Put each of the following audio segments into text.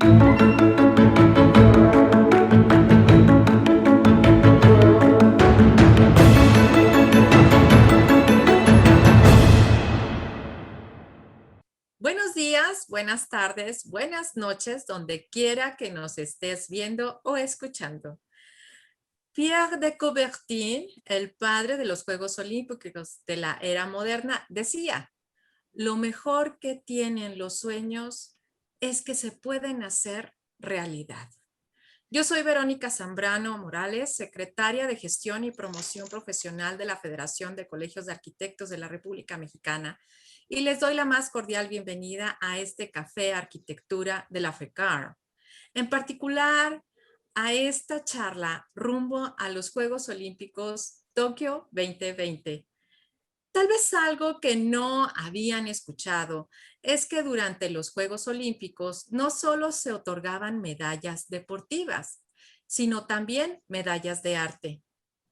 Buenos días, buenas tardes, buenas noches, donde quiera que nos estés viendo o escuchando. Pierre de Coubertin, el padre de los Juegos Olímpicos de la era moderna, decía: lo mejor que tienen los sueños es que se pueden hacer realidad. Yo soy Verónica Zambrano Morales, secretaria de Gestión y Promoción Profesional de la Federación de Colegios de Arquitectos de la República Mexicana, y les doy la más cordial bienvenida a este Café Arquitectura de la FECAR. En particular, a esta charla rumbo a los Juegos Olímpicos Tokio 2020. Tal vez algo que no habían escuchado es que durante los Juegos Olímpicos no solo se otorgaban medallas deportivas, sino también medallas de arte.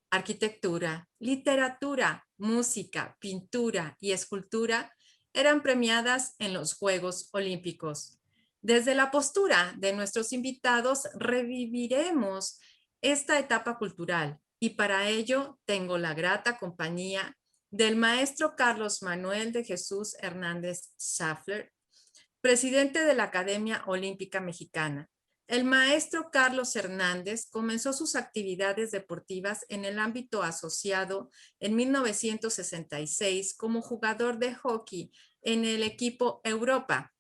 Arquitectura, literatura, música, pintura y escultura eran premiadas en los Juegos Olímpicos. Desde la postura de nuestros invitados reviviremos esta etapa cultural, y para ello tengo la grata compañía del maestro Carlos Manuel de Jesús Hernández Schaffler, presidente de la Academia Olímpica Mexicana. El maestro Carlos Hernández comenzó sus actividades deportivas en el ámbito asociado en 1966 como jugador de hockey en el equipo Europa,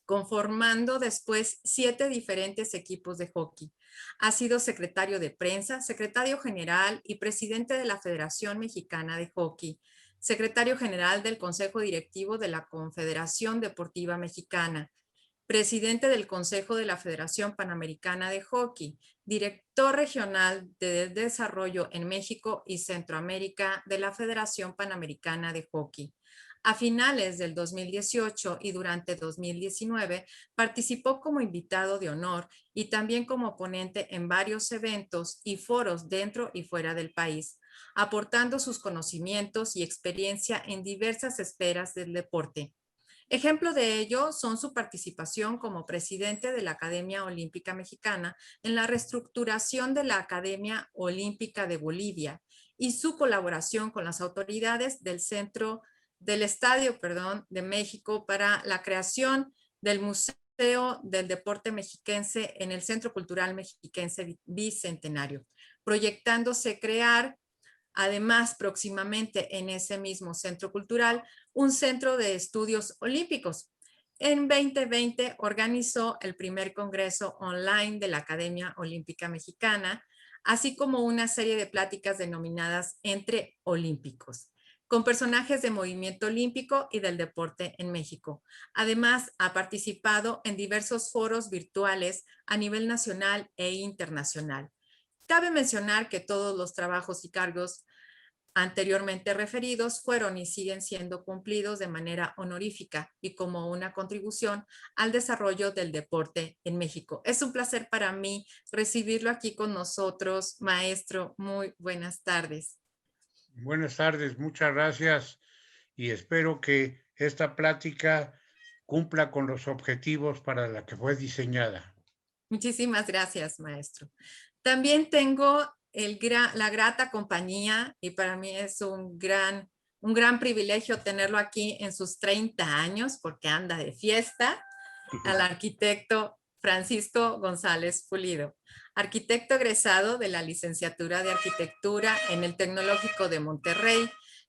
conformando después 7 diferentes equipos de hockey. Ha sido secretario de prensa, secretario general y presidente de la Federación Mexicana de Hockey, secretario general del Consejo Directivo de la Confederación Deportiva Mexicana, presidente del Consejo de la Federación Panamericana de Hockey, director regional de desarrollo en México y Centroamérica de la Federación Panamericana de Hockey. A finales del 2018 y durante 2019 participó como invitado de honor y también como ponente en varios eventos y foros dentro y fuera del país, aportando sus conocimientos y experiencia en diversas esferas del deporte. Ejemplo de ello son su participación como presidente de la Academia Olímpica Mexicana en la reestructuración de la Academia Olímpica de Bolivia y su colaboración con las autoridades del Estadio de México para la creación del Museo del Deporte Mexiquense en el Centro Cultural Mexiquense Bicentenario, proyectándose crear además próximamente en ese mismo centro cultural un centro de estudios olímpicos. En 2020 organizó el primer congreso online de la Academia Olímpica Mexicana, así como una serie de pláticas denominadas Entre Olímpicos, con personajes de movimiento olímpico y del deporte en México. Además, ha participado en diversos foros virtuales a nivel nacional e internacional. Cabe mencionar que todos los trabajos y cargos anteriormente referidos fueron y siguen siendo cumplidos de manera honorífica y como una contribución al desarrollo del deporte en México. Es un placer para mí recibirlo aquí con nosotros, maestro. Muy buenas tardes. Buenas tardes, muchas gracias y espero que esta plática cumpla con los objetivos para la que fue diseñada. Muchísimas gracias, maestro. También tengo la grata compañía, y para mí es un gran privilegio tenerlo aquí en sus 30 años, porque anda de fiesta, al arquitecto Francisco González Pulido, arquitecto egresado de la licenciatura de Arquitectura en el Tecnológico de Monterrey,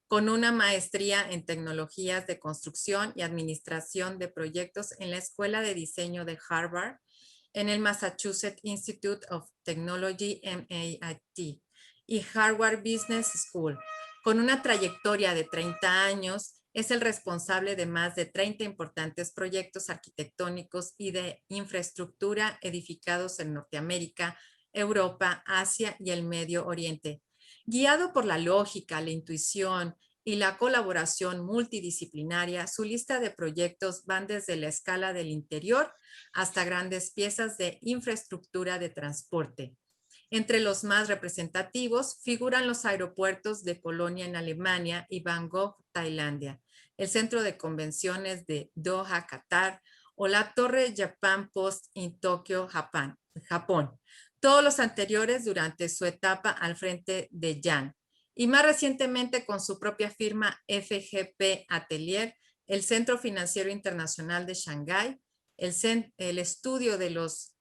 con una maestría en Tecnologías de Construcción y Administración de Proyectos en la Escuela de Diseño de Harvard, en el Massachusetts Institute of Technology, MIT, y Harvard Business School. Con una trayectoria de 30 años, es el responsable de más de 30 importantes proyectos arquitectónicos y de infraestructura edificados en Norteamérica, Europa, Asia y el Medio Oriente. Guiado por la lógica, la intuición y la colaboración multidisciplinaria, su lista de proyectos van desde la escala del interior hasta grandes piezas de infraestructura de transporte. Entre los más representativos figuran los aeropuertos de Colonia en Alemania y Bangkok, Tailandia, el centro de convenciones de Doha, Qatar, o la Torre Japan Post en Tokio, Japón. Todos los anteriores durante su etapa al frente de Yan. Y más recientemente con su propia firma FGP Atelier, el Centro Financiero Internacional de Shanghái, el estadio de los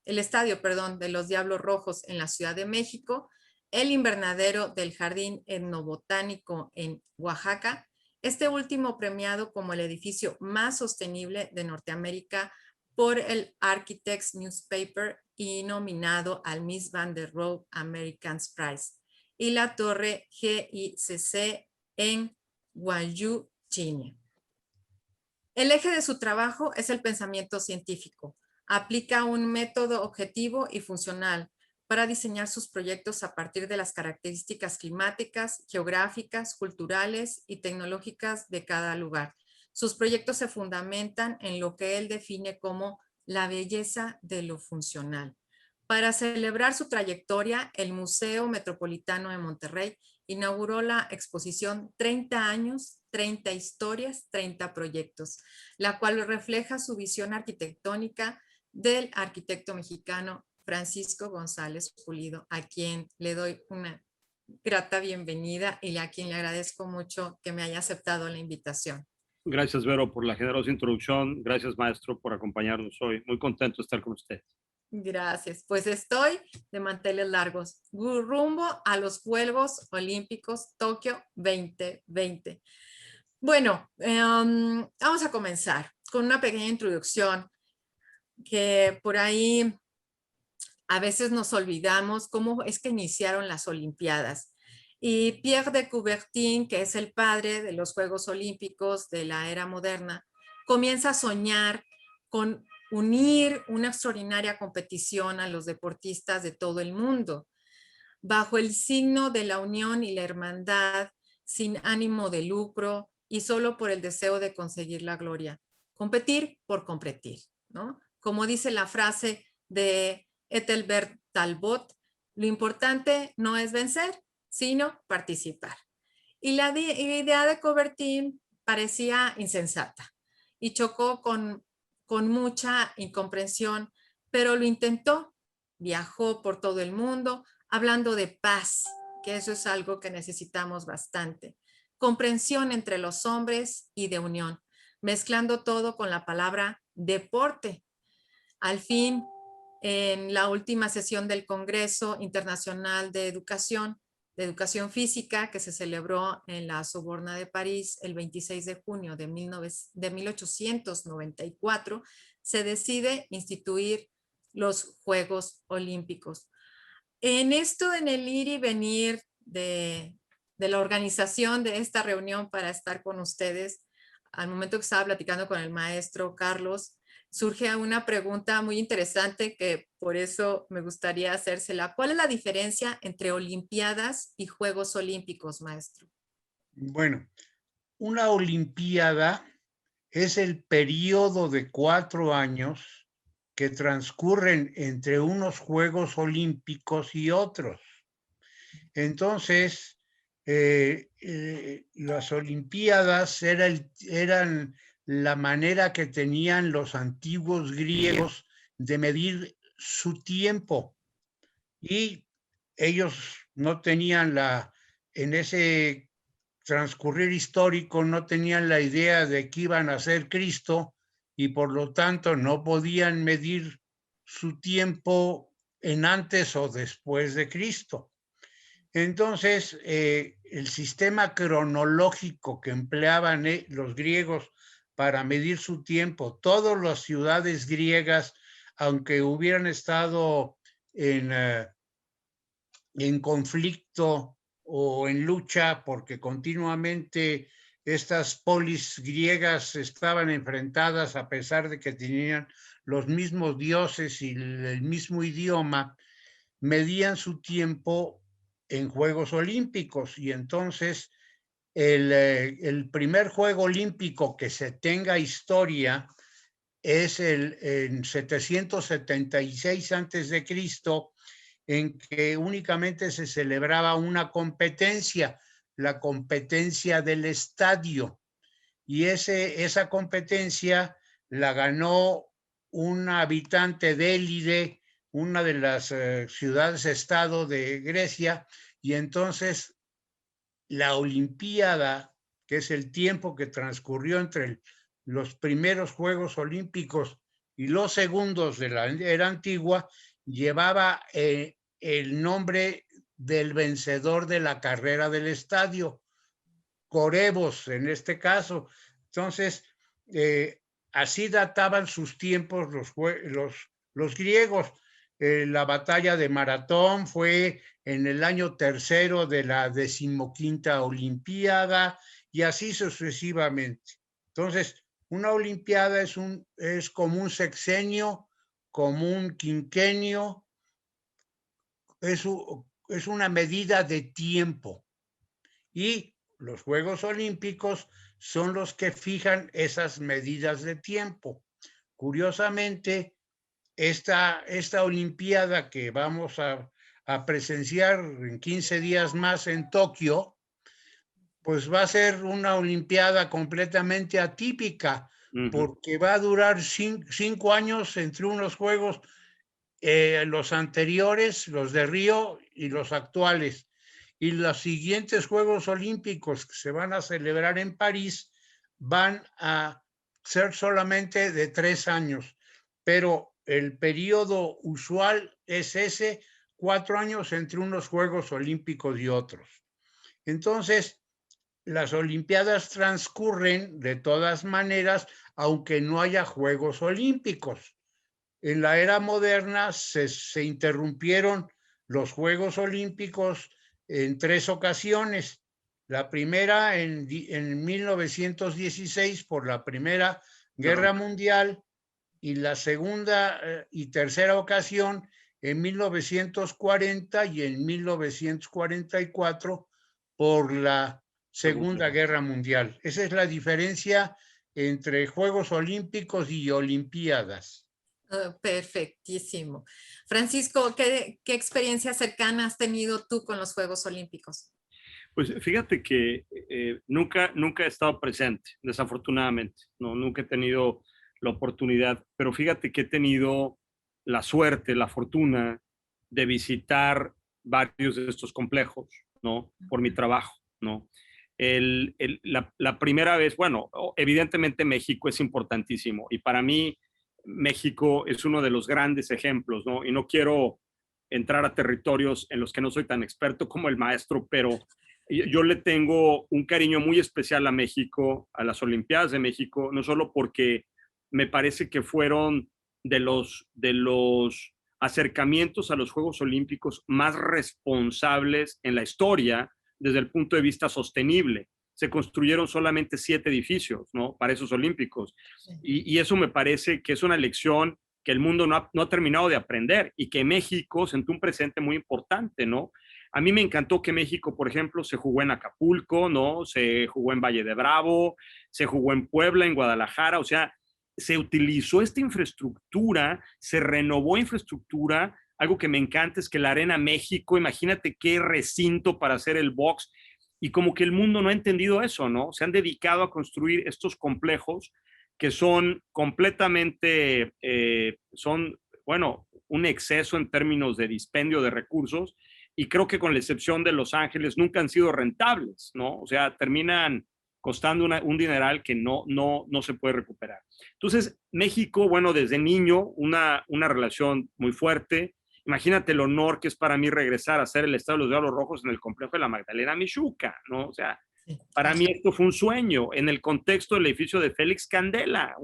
Diablos Rojos en la Ciudad de México, el invernadero del Jardín Etnobotánico en Oaxaca, este último premiado como el edificio más sostenible de Norteamérica por el Architects Newspaper y nominado al Miss Van der Rohe Americans Prize, y la torre GICC en Guangzhou, China. El eje de su trabajo es el pensamiento científico. Aplica un método objetivo y funcional para diseñar sus proyectos a partir de las características climáticas, geográficas, culturales y tecnológicas de cada lugar. Sus proyectos se fundamentan en lo que él define como la belleza de lo funcional. Para celebrar su trayectoria, el Museo Metropolitano de Monterrey inauguró la exposición 30 años, 30 historias, 30 proyectos, la cual refleja su visión arquitectónica del arquitecto mexicano Francisco González Pulido, a quien le doy una grata bienvenida y a quien le agradezco mucho que me haya aceptado la invitación. Gracias, Vero, por la generosa introducción. Gracias, maestro, por acompañarnos hoy. Muy contento de estar con usted. Gracias. Pues estoy de manteles largos, rumbo a los Juegos Olímpicos Tokio 2020. Bueno, vamos a comenzar con una pequeña introducción que por ahí a veces nos olvidamos cómo es que iniciaron las Olimpiadas. Y Pierre de Coubertin, que es el padre de los Juegos Olímpicos de la era moderna, comienza a soñar con unir una extraordinaria competición a los deportistas de todo el mundo, bajo el signo de la unión y la hermandad, sin ánimo de lucro y solo por el deseo de conseguir la gloria. Competir por competir, ¿no? Como dice la frase de Ethelbert Talbot, lo importante no es vencer, sino participar. Y la idea de Coubertin parecía insensata y chocó con mucha incomprensión, pero lo intentó. Viajó por todo el mundo hablando de paz, que eso es algo que necesitamos bastante. Comprensión entre los hombres y de unión, mezclando todo con la palabra deporte. Al fin, en la última sesión del Congreso Internacional de Educación Física, que se celebró en la Sorbona de París el 26 de junio de 1894, se decide instituir los Juegos Olímpicos. En esto, en el ir y venir de la organización de esta reunión para estar con ustedes, al momento que estaba platicando con el maestro Carlos, surge una pregunta muy interesante que por eso me gustaría hacérsela. ¿Cuál es la diferencia entre Olimpiadas y Juegos Olímpicos, maestro? Bueno, una Olimpiada es el periodo de 4 años que transcurren entre unos Juegos Olímpicos y otros. Entonces, las Olimpiadas eran la manera que tenían los antiguos griegos de medir su tiempo, y ellos no tenían en ese transcurrir histórico, no tenían la idea de que iban a ser Cristo, y por lo tanto no podían medir su tiempo en antes o después de Cristo. Entonces, el sistema cronológico que empleaban los griegos para medir su tiempo, todas las ciudades griegas, aunque hubieran estado en conflicto o en lucha, porque continuamente estas polis griegas estaban enfrentadas a pesar de que tenían los mismos dioses y el mismo idioma, medían su tiempo en Juegos Olímpicos. Y entonces el primer Juego Olímpico que se tenga historia es en 776 antes de Cristo, en que únicamente se celebraba una competencia, la competencia del estadio, y esa competencia la ganó un habitante de Élide, una de las ciudades-estado de Grecia, y entonces la Olimpiada, que es el tiempo que transcurrió entre los primeros Juegos Olímpicos y los segundos de la era antigua, llevaba el nombre del vencedor de la carrera del estadio, Corebos en este caso. Entonces, así databan sus tiempos los griegos. La batalla de Maratón fue en el año tercero de la 15ª Olimpiada y así sucesivamente. Entonces, una Olimpiada es como un sexenio, como un quinquenio, es una medida de tiempo. Y los Juegos Olímpicos son los que fijan esas medidas de tiempo. Curiosamente, esta Olimpiada que vamos a presenciar en 15 días más en Tokio, pues va a ser una Olimpiada completamente atípica, porque va a durar 5 años entre unos Juegos, los anteriores, los de Río y los actuales. Y los siguientes Juegos Olímpicos que se van a celebrar en París van a ser solamente de 3 años, pero el periodo usual es ese, 4 años entre unos Juegos Olímpicos y otros. Entonces, las Olimpiadas transcurren de todas maneras, aunque no haya Juegos Olímpicos. En la era moderna se interrumpieron los Juegos Olímpicos en 3 ocasiones. La primera en 1916 por la Primera Guerra Mundial, y la segunda y tercera ocasión en 1940 y en 1944 por la Segunda Guerra Mundial. Esa es la diferencia entre Juegos Olímpicos y Olimpiadas. Perfectísimo. Francisco, ¿qué experiencias cercanas has tenido tú con los Juegos Olímpicos? Pues fíjate que nunca he estado presente, desafortunadamente, no, nunca he tenido la oportunidad, pero fíjate que he tenido la suerte, la fortuna de visitar varios de estos complejos, ¿no? Por mi trabajo, ¿no? La primera vez, bueno, evidentemente México es importantísimo y para mí México es uno de los grandes ejemplos, ¿no? Y no quiero entrar a territorios en los que no soy tan experto como el maestro, pero yo le tengo un cariño muy especial a México, a las Olimpiadas de México, no solo porque me parece que fueron de los acercamientos a los Juegos Olímpicos más responsables en la historia desde el punto de vista sostenible. Se construyeron solamente 7 edificios, ¿no? Para esos Olímpicos. Sí. Y eso me parece que es una lección que el mundo no ha terminado de aprender y que México sentó un presente muy importante, ¿no? A mí me encantó que México, por ejemplo, se jugó en Acapulco, ¿no? Se jugó en Valle de Bravo, se jugó en Puebla, en Guadalajara, o sea, se utilizó esta infraestructura, se renovó infraestructura. Algo que me encanta es que la Arena México, imagínate qué recinto para hacer el box, y como que el mundo no ha entendido eso, ¿no? Se han dedicado a construir estos complejos que son completamente, bueno, un exceso en términos de dispendio de recursos, y creo que con la excepción de Los Ángeles nunca han sido rentables, ¿no? O sea, terminan costando un dineral que no se puede recuperar. Entonces, México, bueno, desde niño, una relación muy fuerte. Imagínate el honor que es para mí regresar a hacer el Estadio de los Diablos Rojos en el complejo de la Magdalena Mixhuca, ¿no? O sea, para mí esto fue un sueño en el contexto del edificio de Félix Candela,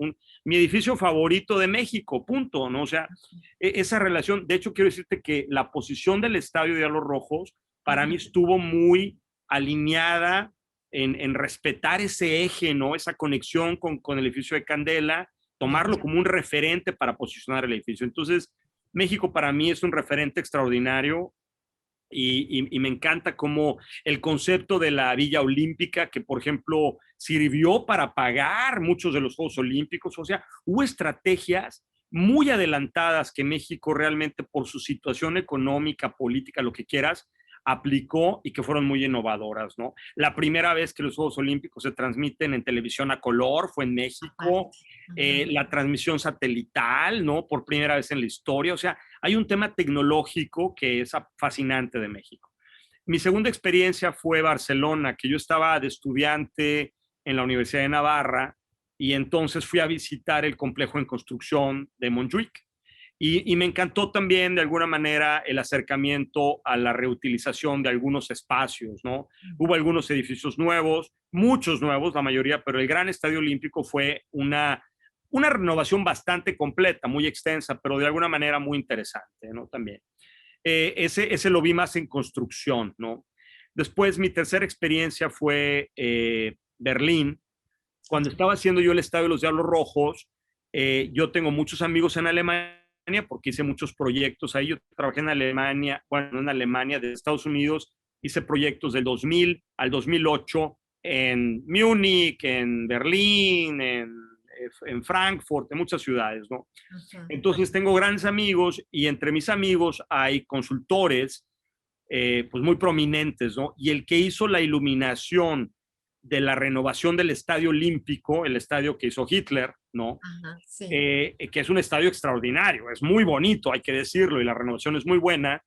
mi edificio favorito de México, punto, ¿no? O sea, esa relación, de hecho quiero decirte que la posición del Estadio de Diablos Rojos para mí estuvo muy alineada en respetar ese eje, ¿no? Esa conexión con el edificio de Candela, tomarlo como un referente para posicionar el edificio. Entonces, México para mí es un referente extraordinario. Y me encanta cómo el concepto de la Villa Olímpica, que por ejemplo sirvió para pagar muchos de los Juegos Olímpicos, o sea, hubo estrategias muy adelantadas que México realmente por su situación económica, política, lo que quieras, aplicó y que fueron muy innovadoras, ¿no? La primera vez que los Juegos Olímpicos se transmiten en televisión a color fue en México. La transmisión satelital, ¿no? Por primera vez en la historia. O sea, hay un tema tecnológico que es fascinante de México. Mi segunda experiencia fue Barcelona, que yo estaba de estudiante en la Universidad de Navarra y entonces fui a visitar el complejo en construcción de Montjuïc. Y me encantó también, de alguna manera, el acercamiento a la reutilización de algunos espacios, ¿no? Hubo algunos edificios nuevos, muchos nuevos, la mayoría, pero el Gran Estadio Olímpico fue una renovación bastante completa, muy extensa, pero de alguna manera muy interesante, ¿no? También. Ese lo vi más en construcción, ¿no? Después, mi tercera experiencia fue Berlín. Cuando estaba haciendo yo el Estadio de los Diablos Rojos, yo tengo muchos amigos en Alemania porque hice muchos proyectos ahí. Yo trabajé en Alemania, bueno, en Alemania, de Estados Unidos, hice proyectos del 2000 al 2008 en Múnich, en Berlín, en Frankfurt, en muchas ciudades, ¿no? Entonces tengo grandes amigos y entre mis amigos hay consultores pues muy prominentes, ¿no? Y el que hizo la iluminación de la renovación del Estadio Olímpico, el estadio que hizo Hitler, ¿no? Sí. Que es un estadio extraordinario, es muy bonito, hay que decirlo, y la renovación es muy buena.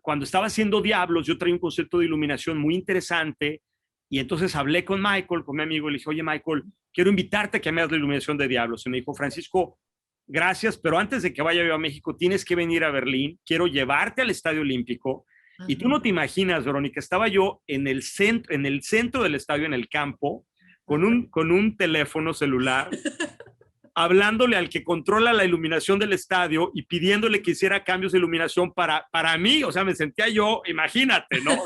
Cuando estaba haciendo Diablos, yo traía un concepto de iluminación muy interesante, y entonces hablé con Michael, con mi amigo, y le dije, oye, Michael, quiero invitarte a que me hagas la iluminación de Diablos. Y me dijo, Francisco, gracias, pero antes de que vaya yo a México, tienes que venir a Berlín, quiero llevarte al Estadio Olímpico. Y tú no te imaginas, Verónica, estaba yo en el centro del estadio, en el campo, con un teléfono celular, hablándole al que controla la iluminación del estadio y pidiéndole que hiciera cambios de iluminación para mí. O sea, me sentía yo, imagínate, ¿no?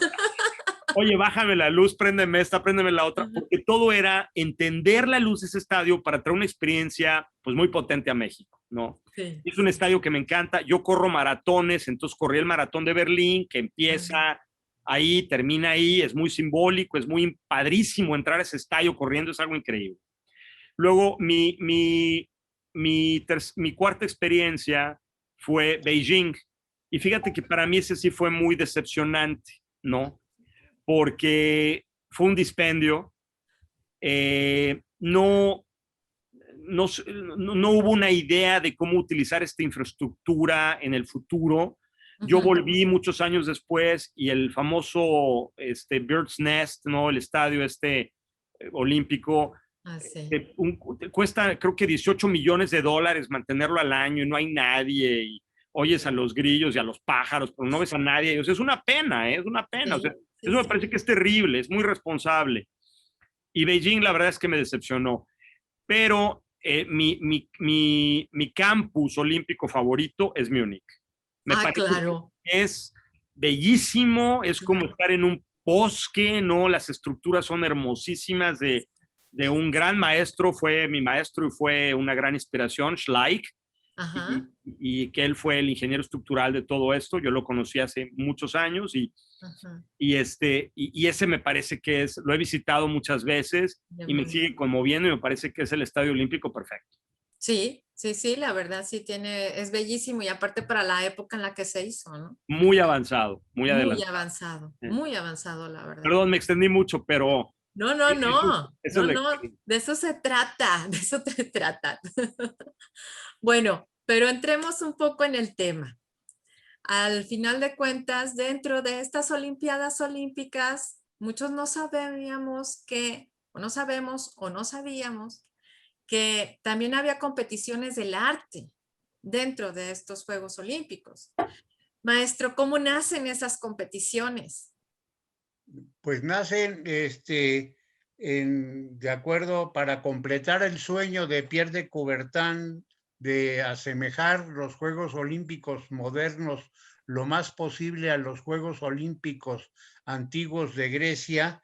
Oye, bájame la luz, préndeme esta, préndeme la otra, porque todo era entender la luz de ese estadio para traer una experiencia pues muy potente a México, ¿no? Sí. Es un estadio que me encanta. Yo corro maratones, entonces corrí el maratón de Berlín, que empieza ahí, termina ahí, es muy simbólico, es muy padrísimo entrar a ese estadio corriendo, es algo increíble. Luego, mi cuarta experiencia fue Beijing, y fíjate que para mí ese sí fue muy decepcionante, ¿no? Porque fue un dispendio, no hubo una idea de cómo utilizar esta infraestructura en el futuro. Yo volví muchos años después y el famoso Bird's Nest, ¿no? El estadio olímpico, cuesta creo que $18 millones mantenerlo al año y no hay nadie. Y oyes a los grillos y a los pájaros, pero no ves a nadie. O sea, es una pena, es una pena. Sí, o sea, eso me parece que es terrible, es muy irresponsable. Y Beijing, la verdad es que me decepcionó. Pero mi campus olímpico favorito es Múnich. Me parece claro. que es bellísimo, es como estar en un bosque, ¿no? Las estructuras son hermosísimas de un gran maestro, fue mi maestro y fue una gran inspiración, Schleich. Y que él fue el ingeniero estructural de todo esto. Yo lo conocí hace muchos años y ese me parece que lo he visitado muchas veces y me sigue conmoviendo y me parece que es el Estadio Olímpico perfecto. Sí, la verdad sí es bellísimo y aparte para la época en la que se hizo, ¿no? Muy avanzado, muy adelantado. Muy avanzado, la verdad. Perdón, me extendí mucho, pero... No, de eso se trata, de eso te trata. Bueno, pero entremos un poco en el tema. Al final de cuentas, dentro de estas Olimpiadas Olímpicas, muchos no sabíamos o no sabíamos que también había competiciones del arte dentro de estos Juegos Olímpicos. Maestro, ¿cómo nacen esas competiciones? Pues nacen de acuerdo para completar el sueño de Pierre de Coubertin de asemejar los Juegos Olímpicos modernos lo más posible a los Juegos Olímpicos antiguos de Grecia.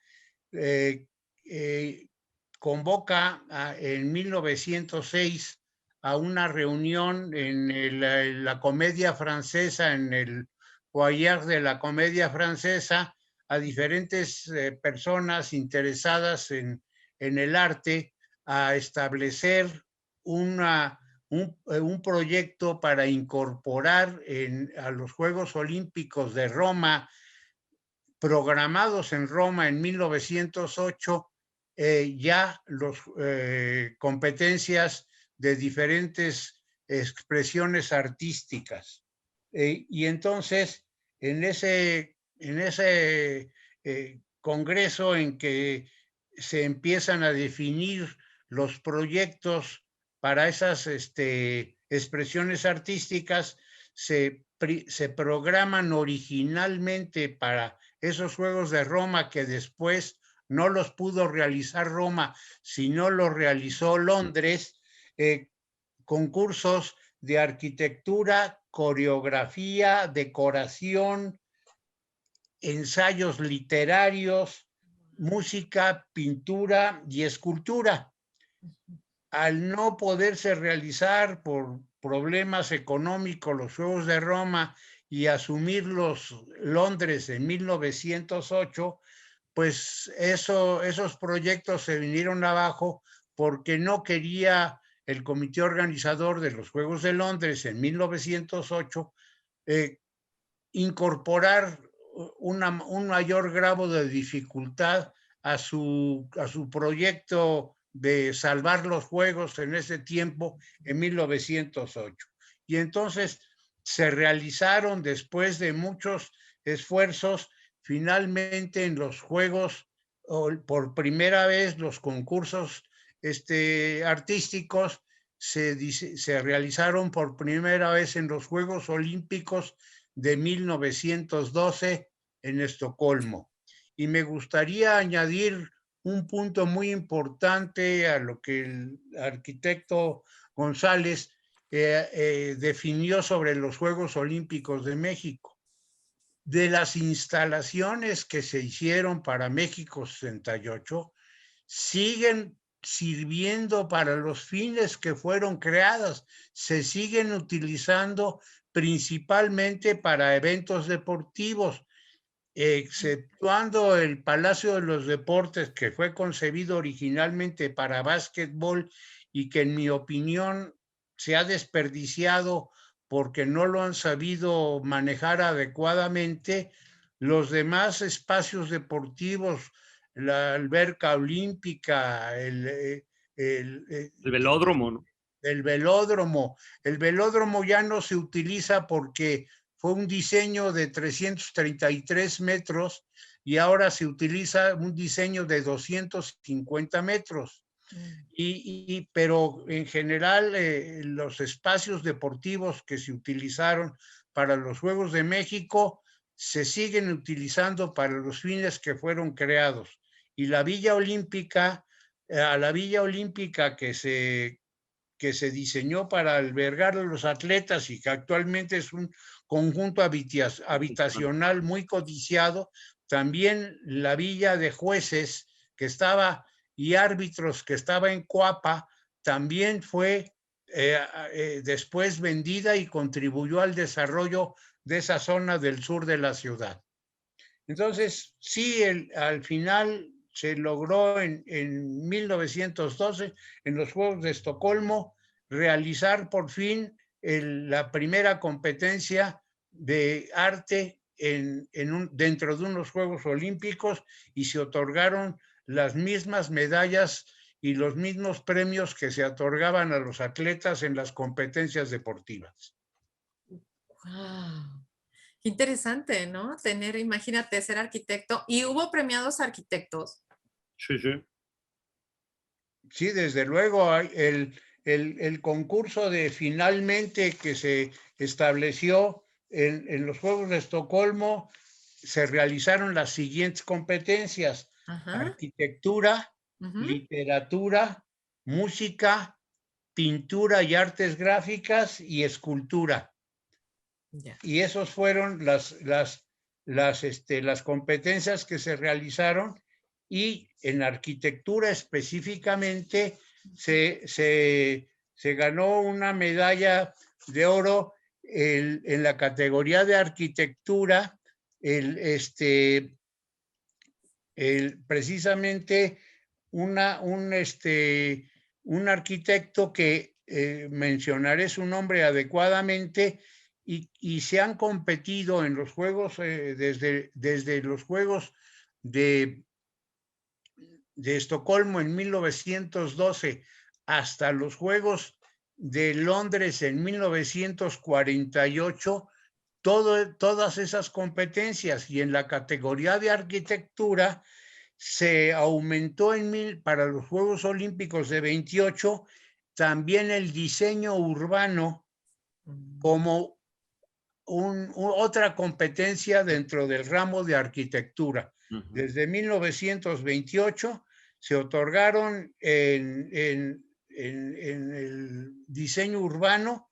Convoca en 1906 a una reunión en la Comedia Francesa, en el foyer de la Comedia Francesa, a diferentes personas interesadas en el arte a establecer una un proyecto para incorporar a los Juegos Olímpicos de Roma, programados en Roma en 1908, ya las competencias de diferentes expresiones artísticas. Y entonces, en ese congreso en que se empiezan a definir los proyectos para esas expresiones artísticas, se programan originalmente para esos Juegos de Roma, que después no los pudo realizar Roma, sino los realizó Londres, concursos de arquitectura, coreografía, decoración, ensayos literarios, música, pintura y escultura. Al no poderse realizar por problemas económicos los Juegos de Roma y asumirlos Londres en 1908, pues esos proyectos se vinieron abajo porque no quería el comité organizador de los Juegos de Londres en 1908 incorporar un mayor grado de dificultad a su proyecto de salvar los Juegos en ese tiempo, en 1908. Y entonces se realizaron, después de muchos esfuerzos, finalmente en los Juegos, por primera vez los concursos artísticos se realizaron por primera vez en los Juegos Olímpicos de 1912 en Estocolmo. Y me gustaría añadir un punto muy importante a lo que el arquitecto González definió sobre los Juegos Olímpicos de México. De las instalaciones que se hicieron para México 68, siguen sirviendo para los fines que fueron creadas, se siguen utilizando principalmente para eventos deportivos, exceptuando el Palacio de los Deportes, que fue concebido originalmente para básquetbol y que en mi opinión se ha desperdiciado porque no lo han sabido manejar adecuadamente. Los demás espacios deportivos, la alberca olímpica, el velódromo, ¿no? El velódromo ya no se utiliza porque fue un diseño de 333 metros y ahora se utiliza un diseño de 250 metros. Pero en general los espacios deportivos que se utilizaron para los Juegos de México se siguen utilizando para los fines que fueron creados. Y la Villa Olímpica, a la Villa Olímpica que se diseñó para albergar a los atletas y que actualmente es un conjunto habitacional muy codiciado, también la Villa de Jueces que estaba y árbitros que estaba en Coapa, también fue después vendida y contribuyó al desarrollo de esa zona del sur de la ciudad. Entonces, sí, al final se logró en 1912, en los Juegos de Estocolmo, realizar por fin la primera competencia de arte dentro de unos Juegos Olímpicos, y se otorgaron las mismas medallas y los mismos premios que se otorgaban a los atletas en las competencias deportivas. Wow. Qué interesante, ¿no? Imagínate, ser arquitecto. ¿Y hubo premiados arquitectos? Sí, sí. Sí, desde luego, el concurso de finalmente que se estableció en los Juegos de Estocolmo, se realizaron las siguientes competencias: arquitectura, literatura, música, pintura y artes gráficas y escultura. Yeah. Y esos fueron las competencias que se realizaron. Y en arquitectura específicamente se ganó una medalla de oro en la categoría de arquitectura, precisamente un arquitecto que mencionaré su nombre adecuadamente, y se han competido en los juegos, desde los Juegos de Estocolmo en 1912 hasta los Juegos de Londres en 1948, todas esas competencias, y en la categoría de arquitectura se aumentó para los Juegos Olímpicos de 28 también el diseño urbano como otra competencia dentro del ramo de arquitectura. Desde 1928 se otorgaron en el diseño urbano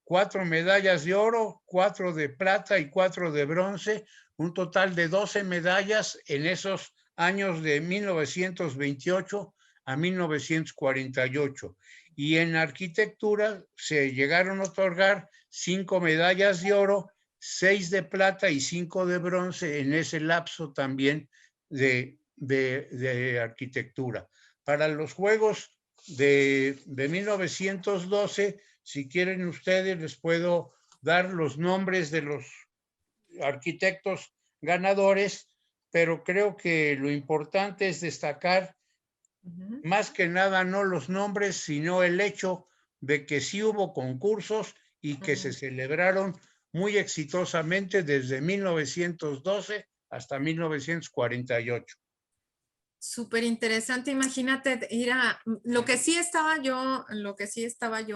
4 medallas de oro, 4 de plata y 4 de bronce, un total de 12 medallas en esos años de 1928 a 1948. Y en arquitectura se llegaron a otorgar 5 medallas de oro, 6 de plata y 5 de bronce en ese lapso también de arquitectura. Para los Juegos de 1912, si quieren ustedes, les puedo dar los nombres de los arquitectos ganadores, pero creo que lo importante es destacar más que nada no los nombres, sino el hecho de que sí hubo concursos y que se celebraron muy exitosamente desde 1912 hasta 1948. Súper interesante, imagínate ir a lo que sí estaba yo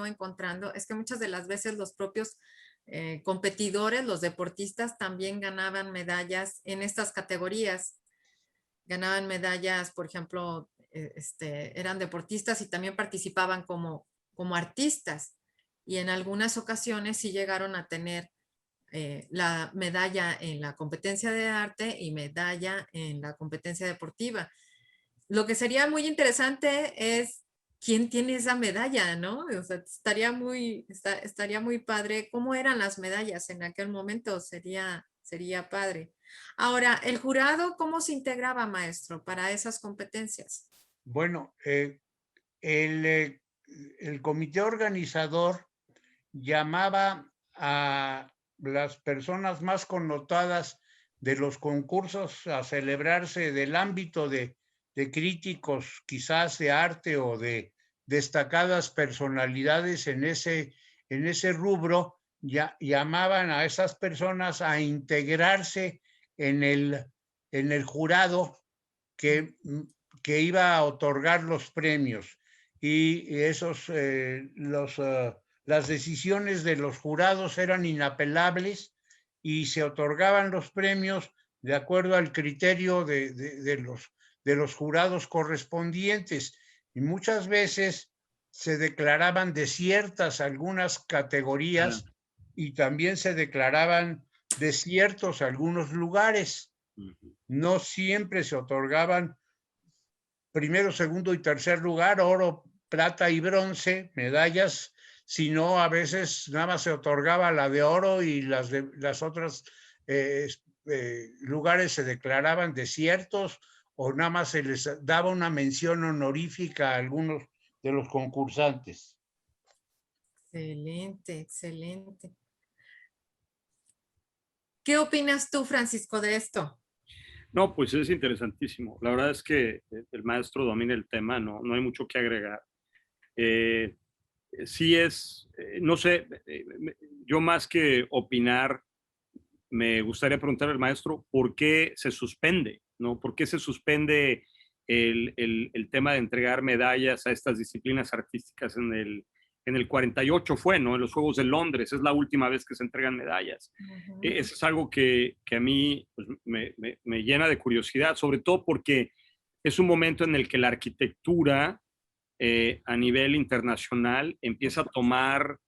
encontrando es que muchas de las veces los propios competidores, los deportistas también ganaban medallas en estas categorías. Ganaban medallas, por ejemplo, eran deportistas y también participaban como artistas. Y en algunas ocasiones sí llegaron a tener la medalla en la competencia de arte y medalla en la competencia deportiva. Lo que sería muy interesante es quién tiene esa medalla, ¿no? O sea, estaría muy padre. ¿Cómo eran las medallas en aquel momento? Sería padre. Ahora, ¿el jurado cómo se integraba, maestro, para esas competencias? Bueno, el comité organizador llamaba a las personas más connotadas de los concursos a celebrarse del ámbito de críticos, quizás de arte o de destacadas personalidades en ese rubro, llamaban a esas personas a integrarse en el jurado que iba a otorgar los premios. Y las decisiones de los jurados eran inapelables y se otorgaban los premios de acuerdo al criterio de los jurados correspondientes. Y muchas veces se declaraban desiertas algunas categorías y también se declaraban desiertos algunos lugares. No siempre se otorgaban primero, segundo y tercer lugar, oro, plata y bronce, medallas, sino a veces nada más se otorgaba la de oro y las otras lugares se declaraban desiertos, o nada más se les daba una mención honorífica a algunos de los concursantes. Excelente, excelente. ¿Qué opinas tú, Francisco, de esto? No, pues es interesantísimo. La verdad es que el maestro domina el tema, no hay mucho que agregar. Sí es, no sé, yo más que opinar, me gustaría preguntarle al maestro por qué se suspende, ¿no? ¿Por qué se suspende el tema de entregar medallas a estas disciplinas artísticas en el 48 fue, ¿no? En los Juegos de Londres, es la última vez que se entregan medallas. Eso es algo que a mí pues, me llena de curiosidad, sobre todo porque es un momento en el que la arquitectura a nivel internacional empieza a tomar,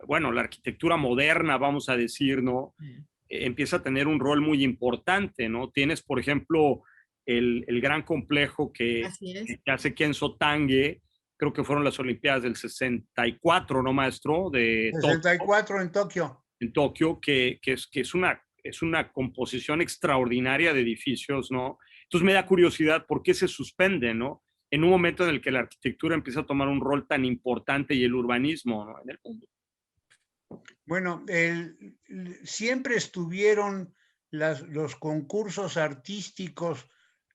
bueno, la arquitectura moderna, vamos a decir, ¿no? Empieza a tener un rol muy importante, ¿no? Tienes, por ejemplo, el gran complejo que hace Kenzo Tange, creo que fueron las Olimpiadas del 64, ¿no, maestro? De 64 en Tokio. En Tokio, que es una composición extraordinaria de edificios, ¿no? Entonces me da curiosidad por qué se suspende, ¿no? en un momento en el que la arquitectura empieza a tomar un rol tan importante y el urbanismo, ¿no?, en el mundo. Bueno, siempre estuvieron los concursos artísticos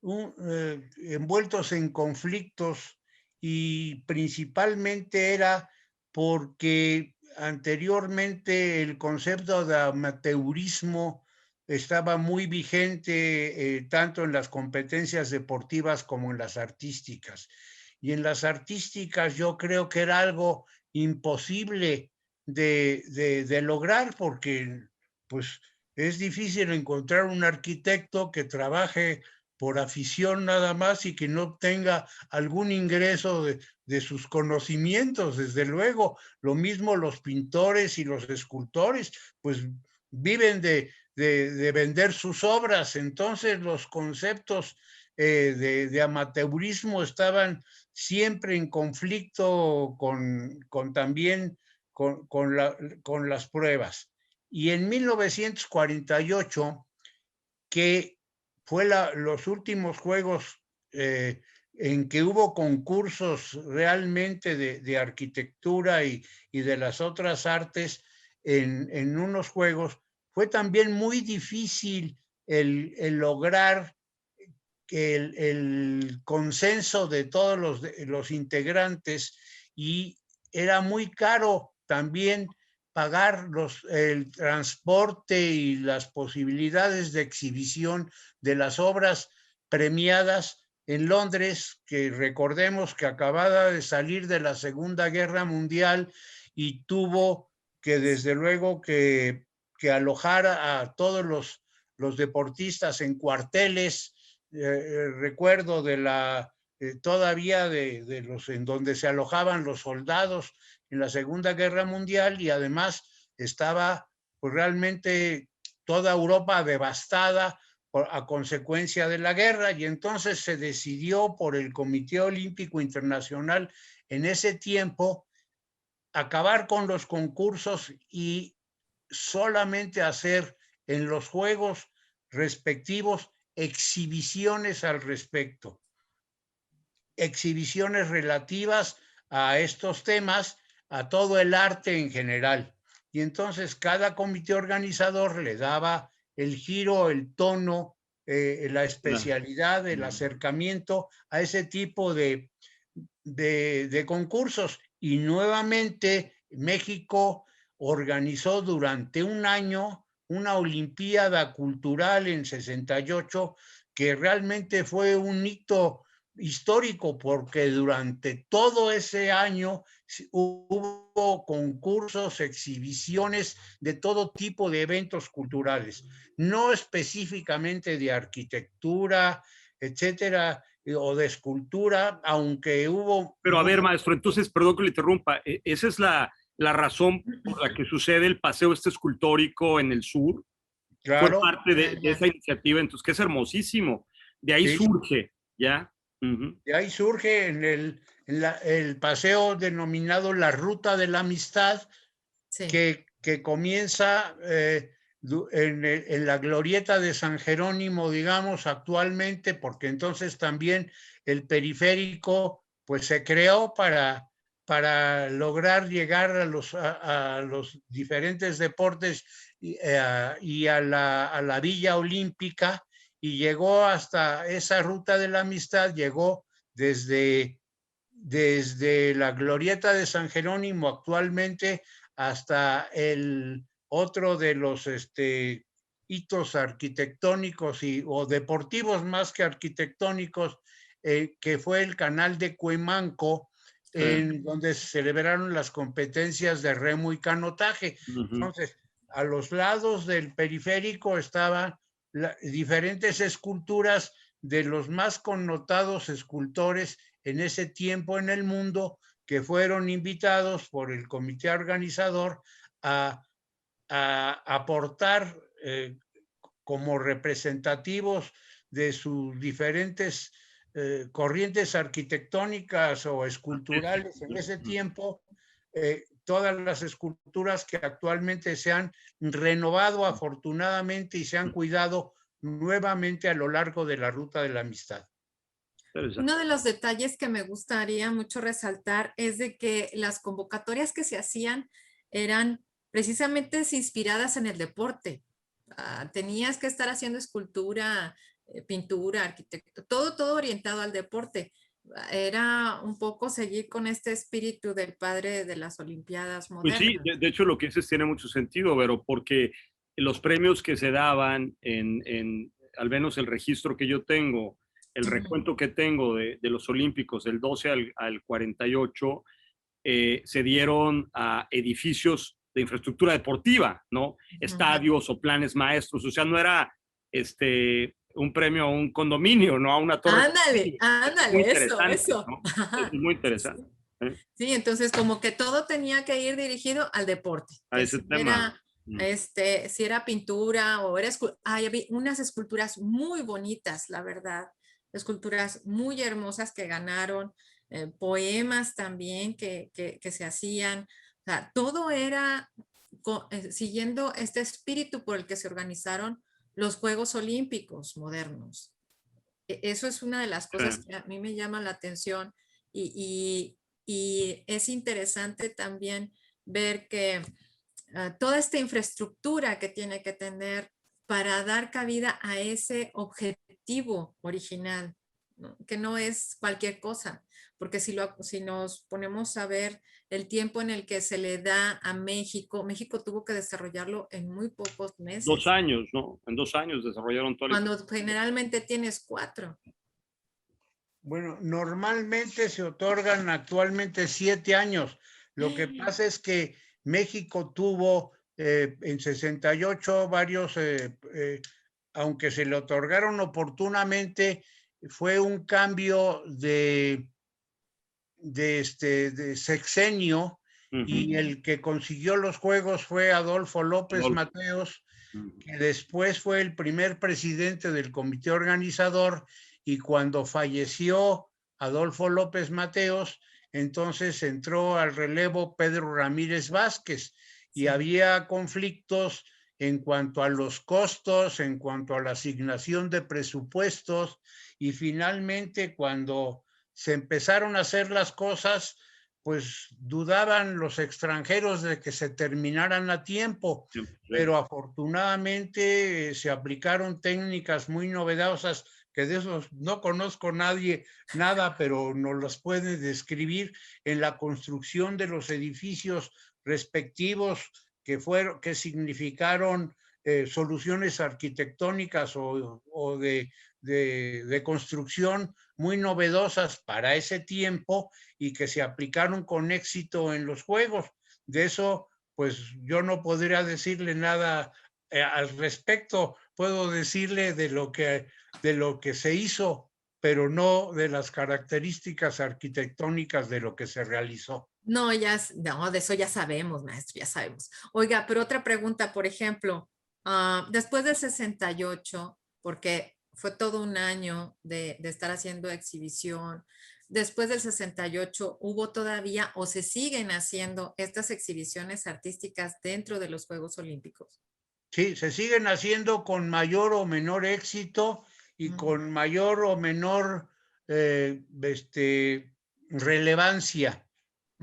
envueltos en conflictos, y principalmente era porque anteriormente el concepto de amateurismo estaba muy vigente, tanto en las competencias deportivas como en las artísticas. Y en las artísticas yo creo que era algo imposible de lograr, porque pues es difícil encontrar un arquitecto que trabaje por afición nada más y que no tenga algún ingreso de sus conocimientos. Desde luego, lo mismo los pintores y los escultores, pues viven de vender sus obras. Entonces los conceptos de amateurismo estaban siempre en conflicto con también con las pruebas. Y en 1948, que fue los últimos juegos en que hubo concursos realmente de arquitectura y de las otras artes en unos juegos, fue también muy difícil el lograr que el consenso de todos los integrantes, y era muy caro también pagar el transporte y las posibilidades de exhibición de las obras premiadas en Londres, que recordemos que acababa de salir de la Segunda Guerra Mundial y tuvo que desde luego que alojar a todos los deportistas en cuarteles. Recuerdo todavía de los en donde se alojaban los soldados en la Segunda Guerra Mundial, y además estaba pues realmente toda Europa devastada a consecuencia de la guerra, y entonces se decidió por el Comité Olímpico Internacional en ese tiempo acabar con los concursos y solamente hacer en los juegos respectivos exhibiciones al respecto, exhibiciones relativas a estos temas, a todo el arte en general. Y entonces cada comité organizador le daba el giro, el tono, la especialidad, el acercamiento a ese tipo de concursos. Y nuevamente México organizó durante un año una Olimpiada Cultural en 68, que realmente fue un hito histórico, porque durante todo ese año hubo concursos, exhibiciones de todo tipo de eventos culturales, no específicamente de arquitectura, etcétera, o de escultura, aunque hubo... Pero a ver, maestro, entonces, perdón que le interrumpa, esa es la razón por la que sucede el paseo escultórico en el sur. Fue Claro. parte de esa iniciativa, entonces, que es hermosísimo. De ahí Sí. surge, ¿ya? De ahí surge el paseo denominado la Ruta de la Amistad, Sí. que comienza en la glorieta de San Jerónimo, digamos, actualmente, porque entonces también el periférico pues se creó para lograr llegar a los diferentes deportes y a la Villa Olímpica, y llegó hasta esa Ruta de la Amistad, llegó desde la glorieta de San Jerónimo actualmente hasta el otro de los hitos arquitectónicos o deportivos más que arquitectónicos, que fue el canal de Cuemanco, en donde se celebraron las competencias de remo y canotaje. Entonces, a los lados del periférico estaban diferentes esculturas de los más connotados escultores en ese tiempo en el mundo, que fueron invitados por el comité organizador a aportar como representativos de sus diferentes corrientes arquitectónicas o esculturales en ese tiempo, todas las esculturas que actualmente se han renovado afortunadamente y se han cuidado nuevamente a lo largo de la Ruta de la Amistad. Uno de los detalles que me gustaría mucho resaltar es de que las convocatorias que se hacían eran precisamente inspiradas en el deporte. Tenías que estar haciendo escultura, pintura, arquitecto, todo orientado al deporte. Era un poco seguir con este espíritu del padre de las Olimpiadas Pues sí, modernas. de hecho lo que dices tiene mucho sentido, Vero, porque los premios que se daban al menos el registro que yo tengo, el recuento que tengo de los Olímpicos del 12 al 48, se dieron a edificios de infraestructura deportiva, ¿no? Estadios o planes maestros, o sea, no era un premio a un condominio, ¿no? A una torre. Ándale, Muy eso, interesante, eso. ¿no? Es muy Sí, interesante. sí. Sí, entonces como que todo tenía que ir dirigido al deporte. A ese tema. Si era pintura o era había unas esculturas muy bonitas, la verdad. Esculturas muy hermosas que ganaron, poemas también que se hacían. O sea, todo era siguiendo este espíritu por el que se organizaron los Juegos Olímpicos modernos. Eso es una de las cosas que a mí me llama la atención y es interesante también ver que toda esta infraestructura que tiene que tener para dar cabida a ese objetivo original, ¿no? Que no es cualquier cosa, porque si nos ponemos a ver el tiempo en el que se le da a México, México tuvo que desarrollarlo en muy pocos 2 meses, años, ¿no? En 2 años desarrollaron todo el... cuando generalmente tienes 4. Bueno, normalmente se otorgan actualmente 7 años. Lo que pasa es que México tuvo en 68 varios, aunque se le otorgaron oportunamente, fue un cambio de sexenio, y el que consiguió los juegos fue Adolfo López Mateos, que después fue el primer presidente del comité organizador, y cuando falleció Adolfo López Mateos, entonces entró al relevo Pedro Ramírez Vázquez, y había conflictos en cuanto a los costos, en cuanto a la asignación de presupuestos, y finalmente cuando se empezaron a hacer las cosas, pues dudaban los extranjeros de que se terminaran a tiempo, pero afortunadamente se aplicaron técnicas muy novedosas, que de esos no conozco nada, pero nos las puede describir, en la construcción de los edificios respectivos, que significaron soluciones arquitectónicas o de construcción muy novedosas para ese tiempo, y que se aplicaron con éxito en los juegos. De eso, pues yo no podría decirle nada al respecto. Puedo decirle de lo que se hizo, pero no de las características arquitectónicas de lo que se realizó. No, no, de eso ya sabemos, maestro, ya sabemos. Oiga, pero otra pregunta, por ejemplo, después del 68, porque fue todo un año de estar haciendo exhibición, después del 68, ¿hubo todavía o se siguen haciendo estas exhibiciones artísticas dentro de los Juegos Olímpicos? Sí, se siguen haciendo con mayor o menor éxito y con mayor o menor relevancia,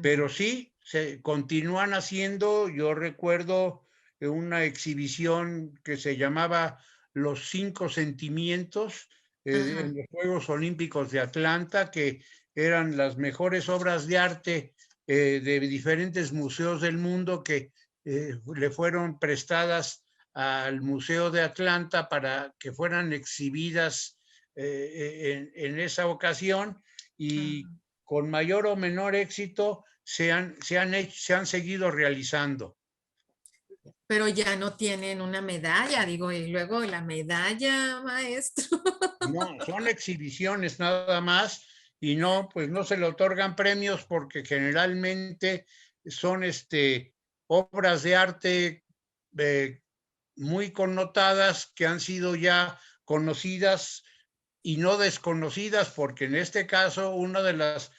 pero sí, se continúan haciendo. Yo recuerdo una exhibición que se llamaba Los 5 Sentimientos en los Juegos Olímpicos de Atlanta, que eran las mejores obras de arte de diferentes museos del mundo, que le fueron prestadas al Museo de Atlanta para que fueran exhibidas en esa ocasión, y con mayor o menor éxito se han seguido realizando. Pero ya no tienen una medalla, digo, y luego la medalla, maestro. No, son exhibiciones nada más, y no, pues no se le otorgan premios, porque generalmente son obras de arte muy connotadas, que han sido ya conocidas y no desconocidas, porque en este caso una de las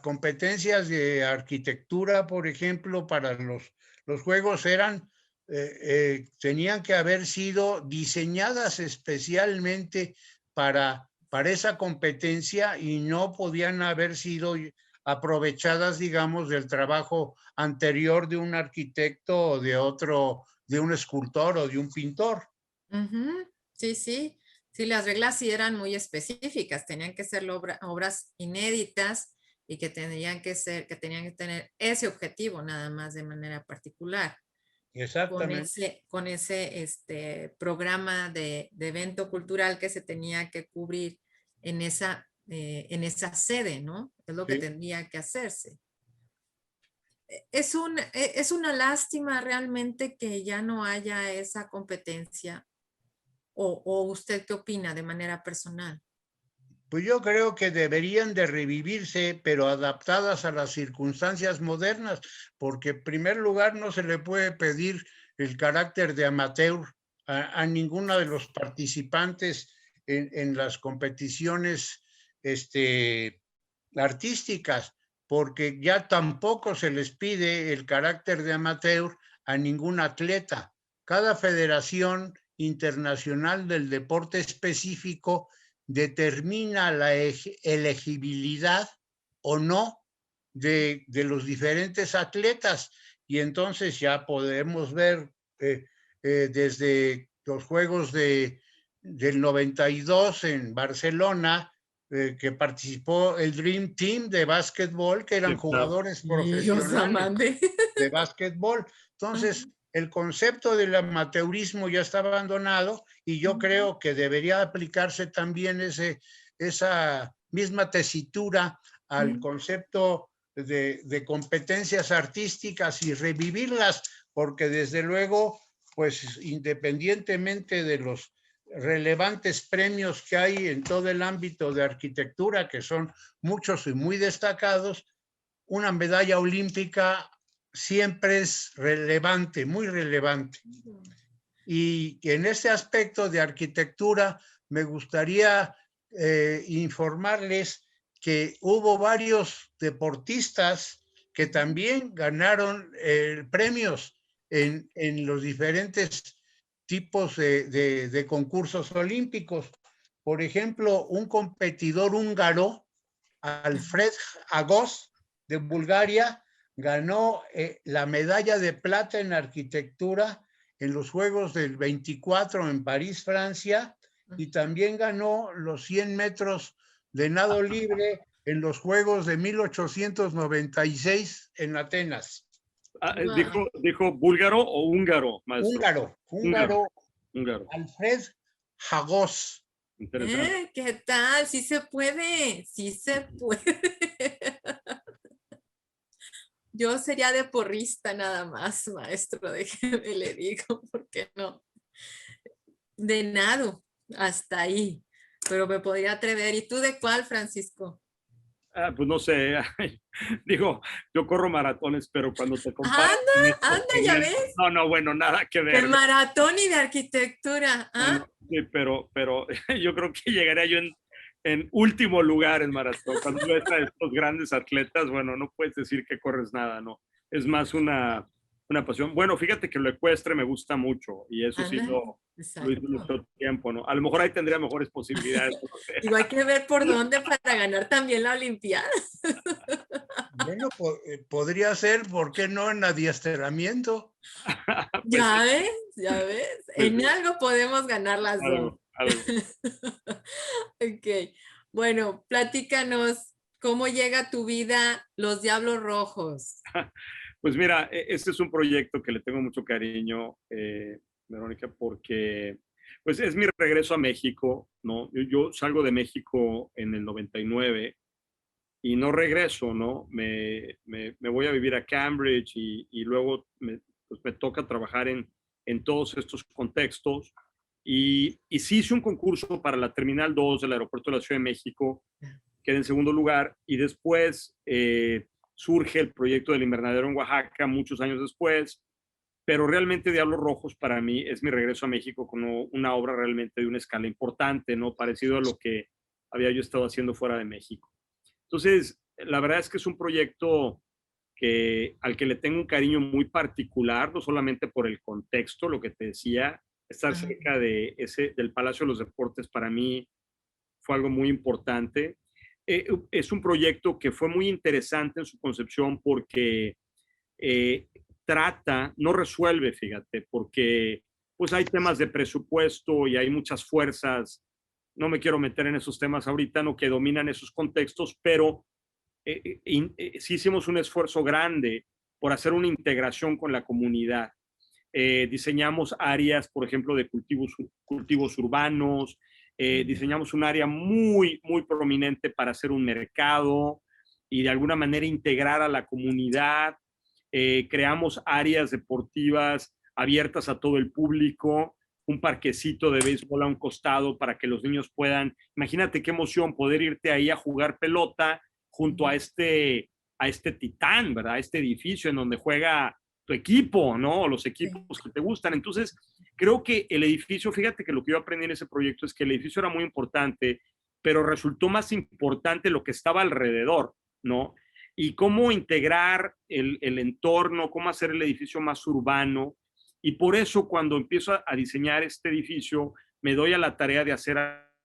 competencias de arquitectura, por ejemplo, para los juegos tenían que haber sido diseñadas especialmente para para esa competencia y no podían haber sido aprovechadas, digamos, del trabajo anterior de un arquitecto o de otro, de un escultor o de un pintor. Ujú. Sí, sí. Sí, las reglas sí eran muy específicas, tenían que ser obras inéditas y que tenían que tener ese objetivo nada más de manera particular. Exactamente. Con ese programa de evento cultural que se tenía que cubrir en esa sede, ¿no? Es lo que Sí. tendría que hacerse. Es una lástima realmente que ya no haya esa competencia. ¿O usted qué opina de manera personal? Pues yo creo que deberían de revivirse, pero adaptadas a las circunstancias modernas, porque en primer lugar no se le puede pedir el carácter de amateur a ninguno de los participantes en las competiciones artísticas, porque ya tampoco se les pide el carácter de amateur a ningún atleta. Cada federación internacional del deporte específico determina la elegibilidad o no de los diferentes atletas. Y entonces ya podemos ver desde los Juegos del 92 en Barcelona, que participó el Dream Team de básquetbol, que eran jugadores profesionales de básquetbol. Entonces, el concepto del amateurismo ya está abandonado y yo creo que debería aplicarse también esa misma tesitura al concepto de competencias artísticas y revivirlas, porque desde luego, pues independientemente de los relevantes premios que hay en todo el ámbito de arquitectura, que son muchos y muy destacados, una medalla olímpica siempre es relevante, muy relevante. Y en ese aspecto de arquitectura me gustaría informarles que hubo varios deportistas que también ganaron premios en los diferentes tipos de concursos olímpicos. Por ejemplo, un competidor húngaro, Alfred Agos, de Bulgaria, ganó la medalla de plata en arquitectura en los Juegos del 24 en París, Francia, y también ganó los 100 metros de nado libre en los Juegos de 1896 en Atenas. ¿Dijo búlgaro o húngaro, maestro? Húngaro. Húngaro. Alfred Agos. Interesante. ¿Qué tal? Sí se puede, sí se puede. Yo sería de porrista nada más, maestro, déjeme le digo, ¿por qué no? De nado, hasta ahí, pero me podría atrever. ¿Y tú de cuál, Francisco? Pues no sé, digo, yo corro maratones, pero cuando te comparas con estos Ya segmentos, ves, no, bueno, nada que de ver. maratón y de arquitectura. No, sí, pero yo creo que llegaría yo en último lugar en maratón. Cuando ves a estos grandes atletas, bueno, no puedes decir que corres nada, ¿no? Es más una pasión. Bueno, fíjate que lo ecuestre me gusta mucho y eso sí lo hice mucho tiempo, ¿no? A lo mejor ahí tendría mejores posibilidades. No sé. Digo, hay que ver por dónde para ganar también la Olimpiada. Bueno, podría ser, ¿por qué no en adiestramiento? Pues Ya sí, ves, ya ves. pues En sí, algo podemos ganar las dos. algo. Ok, bueno, platícanos cómo llega a tu vida Los Diablos Rojos. Pues mira, este es un proyecto que le tengo mucho cariño, Verónica, porque pues es mi regreso a México, ¿no? Yo salgo de México en el 99 y no regreso, ¿no? Me voy a vivir a Cambridge y luego pues me toca trabajar en todos estos contextos. Y sí hice un concurso para la Terminal 2 del Aeropuerto de la Ciudad de México, quedé en segundo lugar y después surge el proyecto del invernadero en Oaxaca muchos años después, pero realmente Diablos Rojos para mí es mi regreso a México con una obra realmente de una escala importante, ¿no? Parecido a lo que había yo estado haciendo fuera de México. Entonces, la verdad es que es un proyecto al que le tengo un cariño muy particular, no solamente por el contexto, lo que te decía, estar cerca del Palacio de los Deportes para mí fue algo muy importante. Es un proyecto que fue muy interesante en su concepción porque trata, no resuelve, fíjate, porque pues hay temas de presupuesto y hay muchas fuerzas, no me quiero meter en esos temas ahorita, no, que dominan esos contextos, pero sí hicimos un esfuerzo grande por hacer una integración con la comunidad. Diseñamos áreas, por ejemplo, de cultivos urbanos, diseñamos un área muy, muy prominente para hacer un mercado y de alguna manera integrar a la comunidad. Creamos áreas deportivas abiertas a todo el público, un parquecito de béisbol a un costado para que los niños puedan, imagínate qué emoción poder irte ahí a jugar pelota junto a este titán, ¿verdad? Este edificio en donde juega tu equipo, ¿no? O los equipos que te gustan. Entonces, creo que el edificio, fíjate que lo que yo aprendí en ese proyecto es que el edificio era muy importante, pero resultó más importante lo que estaba alrededor, ¿no? Y cómo integrar el entorno, cómo hacer el edificio más urbano. Y por eso cuando empiezo a diseñar este edificio, me doy a la tarea de hacer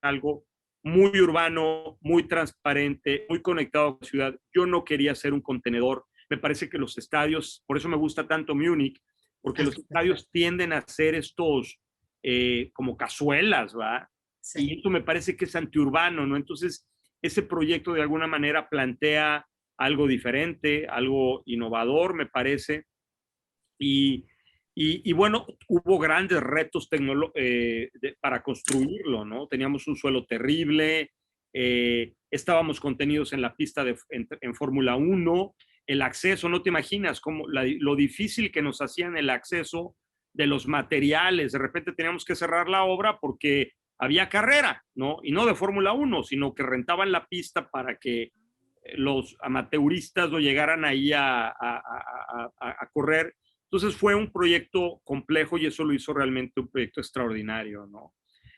algo muy urbano, muy transparente, muy conectado a la ciudad. Yo no quería ser un contenedor. Me parece que los estadios, por eso me gusta tanto Múnich, porque los estadios tienden a ser estos como cazuelas, ¿va? Sí. Y esto me parece que es antiurbano, ¿no? Entonces, ese proyecto de alguna manera plantea algo diferente, algo innovador, me parece. Y bueno, hubo grandes retos para construirlo, ¿no? Teníamos un suelo terrible, estábamos contenidos en la pista en Fórmula 1, el acceso, no te imaginas lo difícil que nos hacían el acceso de los materiales. De repente teníamos que cerrar la obra porque había carrera, ¿no? Y no de Fórmula 1, sino que rentaban la pista para que los amateuristas lo llegaran ahí a correr. Entonces fue un proyecto complejo y eso lo hizo realmente un proyecto extraordinario, ¿no?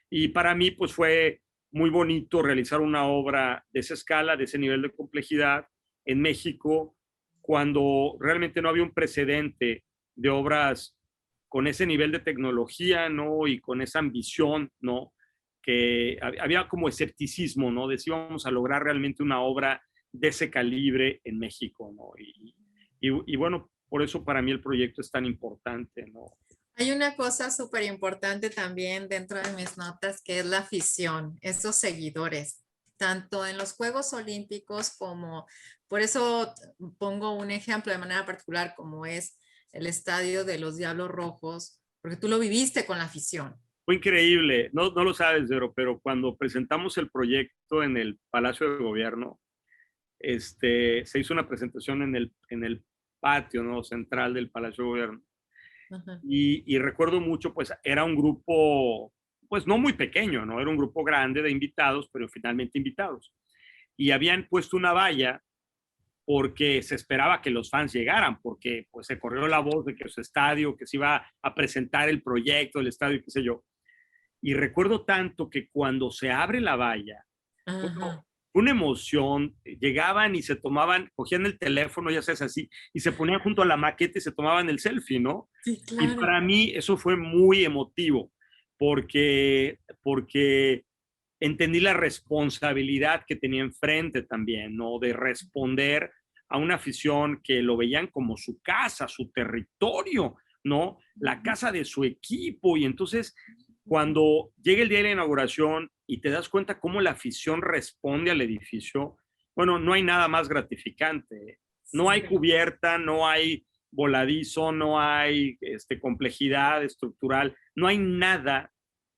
Y para mí, pues fue muy bonito realizar una obra de esa escala, de ese nivel de complejidad en México, cuando realmente no había un precedente de obras con ese nivel de tecnología, ¿no? Y con esa ambición, ¿no? Que había como escepticismo, ¿no? De si íbamos a lograr realmente una obra de ese calibre en México, ¿no? Y bueno, por eso para mí el proyecto es tan importante, ¿no? Hay una cosa súper importante también dentro de mis notas, que es la afición, estos seguidores, tanto en los Juegos Olímpicos como, por eso pongo un ejemplo de manera particular, como es el estadio de los Diablos Rojos, porque tú lo viviste con la afición. Fue increíble, no lo sabes, pero cuando presentamos el proyecto en el Palacio de Gobierno, se hizo una presentación en el patio, ¿no? Central del Palacio de Gobierno. Y recuerdo mucho, pues era un grupo, pues no muy pequeño, ¿no? Era un grupo grande de invitados, pero finalmente invitados. Y habían puesto una valla porque se esperaba que los fans llegaran, porque pues se corrió la voz de que su estadio, que se iba a presentar el proyecto del estadio, qué sé yo. Y recuerdo tanto que cuando se abre la valla, bueno, una emoción, llegaban y se tomaban, cogían el teléfono, ya sabes, así, y se ponían junto a la maqueta y se tomaban el selfie, ¿no? Sí, claro. Y para mí eso fue muy emotivo, porque entendí la responsabilidad que tenía enfrente también, ¿no? De responder a una afición que lo veían como su casa, su territorio, ¿no? La casa de su equipo. Y entonces, cuando llega el día de la inauguración y te das cuenta cómo la afición responde al edificio, bueno, no hay nada más gratificante. No hay cubierta, no hay voladizo, no hay complejidad estructural, no hay nada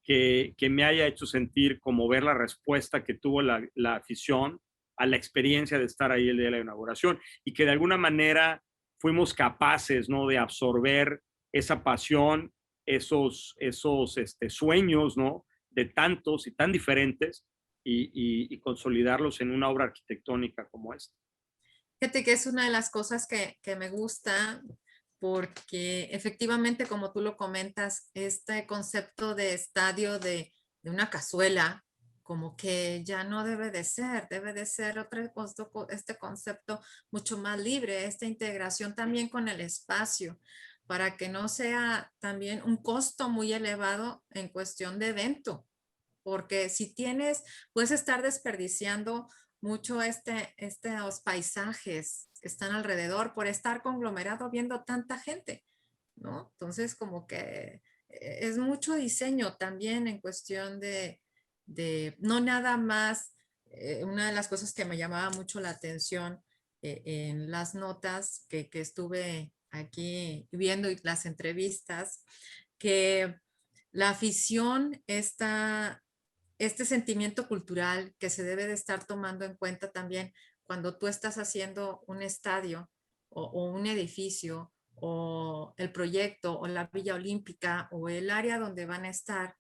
que me haya hecho sentir como ver la respuesta que tuvo la afición a la experiencia de estar ahí el día de la inauguración y que de alguna manera fuimos capaces, ¿no? De absorber esa pasión, esos sueños, ¿no? De tantos y tan diferentes y consolidarlos en una obra arquitectónica como esta. Fíjate que es una de las cosas que me gusta, porque efectivamente, como tú lo comentas, este concepto de estadio de una cazuela, como que ya no debe de ser este concepto mucho más libre, esta integración también con el espacio, para que no sea también un costo muy elevado en cuestión de evento. porque si tienes, puedes estar desperdiciando mucho estos paisajes que están alrededor por estar conglomerado viendo tanta gente, ¿no? Entonces, como que es mucho diseño también en cuestión de no nada más, una de las cosas que me llamaba mucho la atención en las notas que estuve aquí viendo y las entrevistas, que la afición está, este sentimiento cultural que se debe de estar tomando en cuenta también cuando tú estás haciendo un estadio o un edificio o el proyecto o la Villa Olímpica o el área donde van a estar,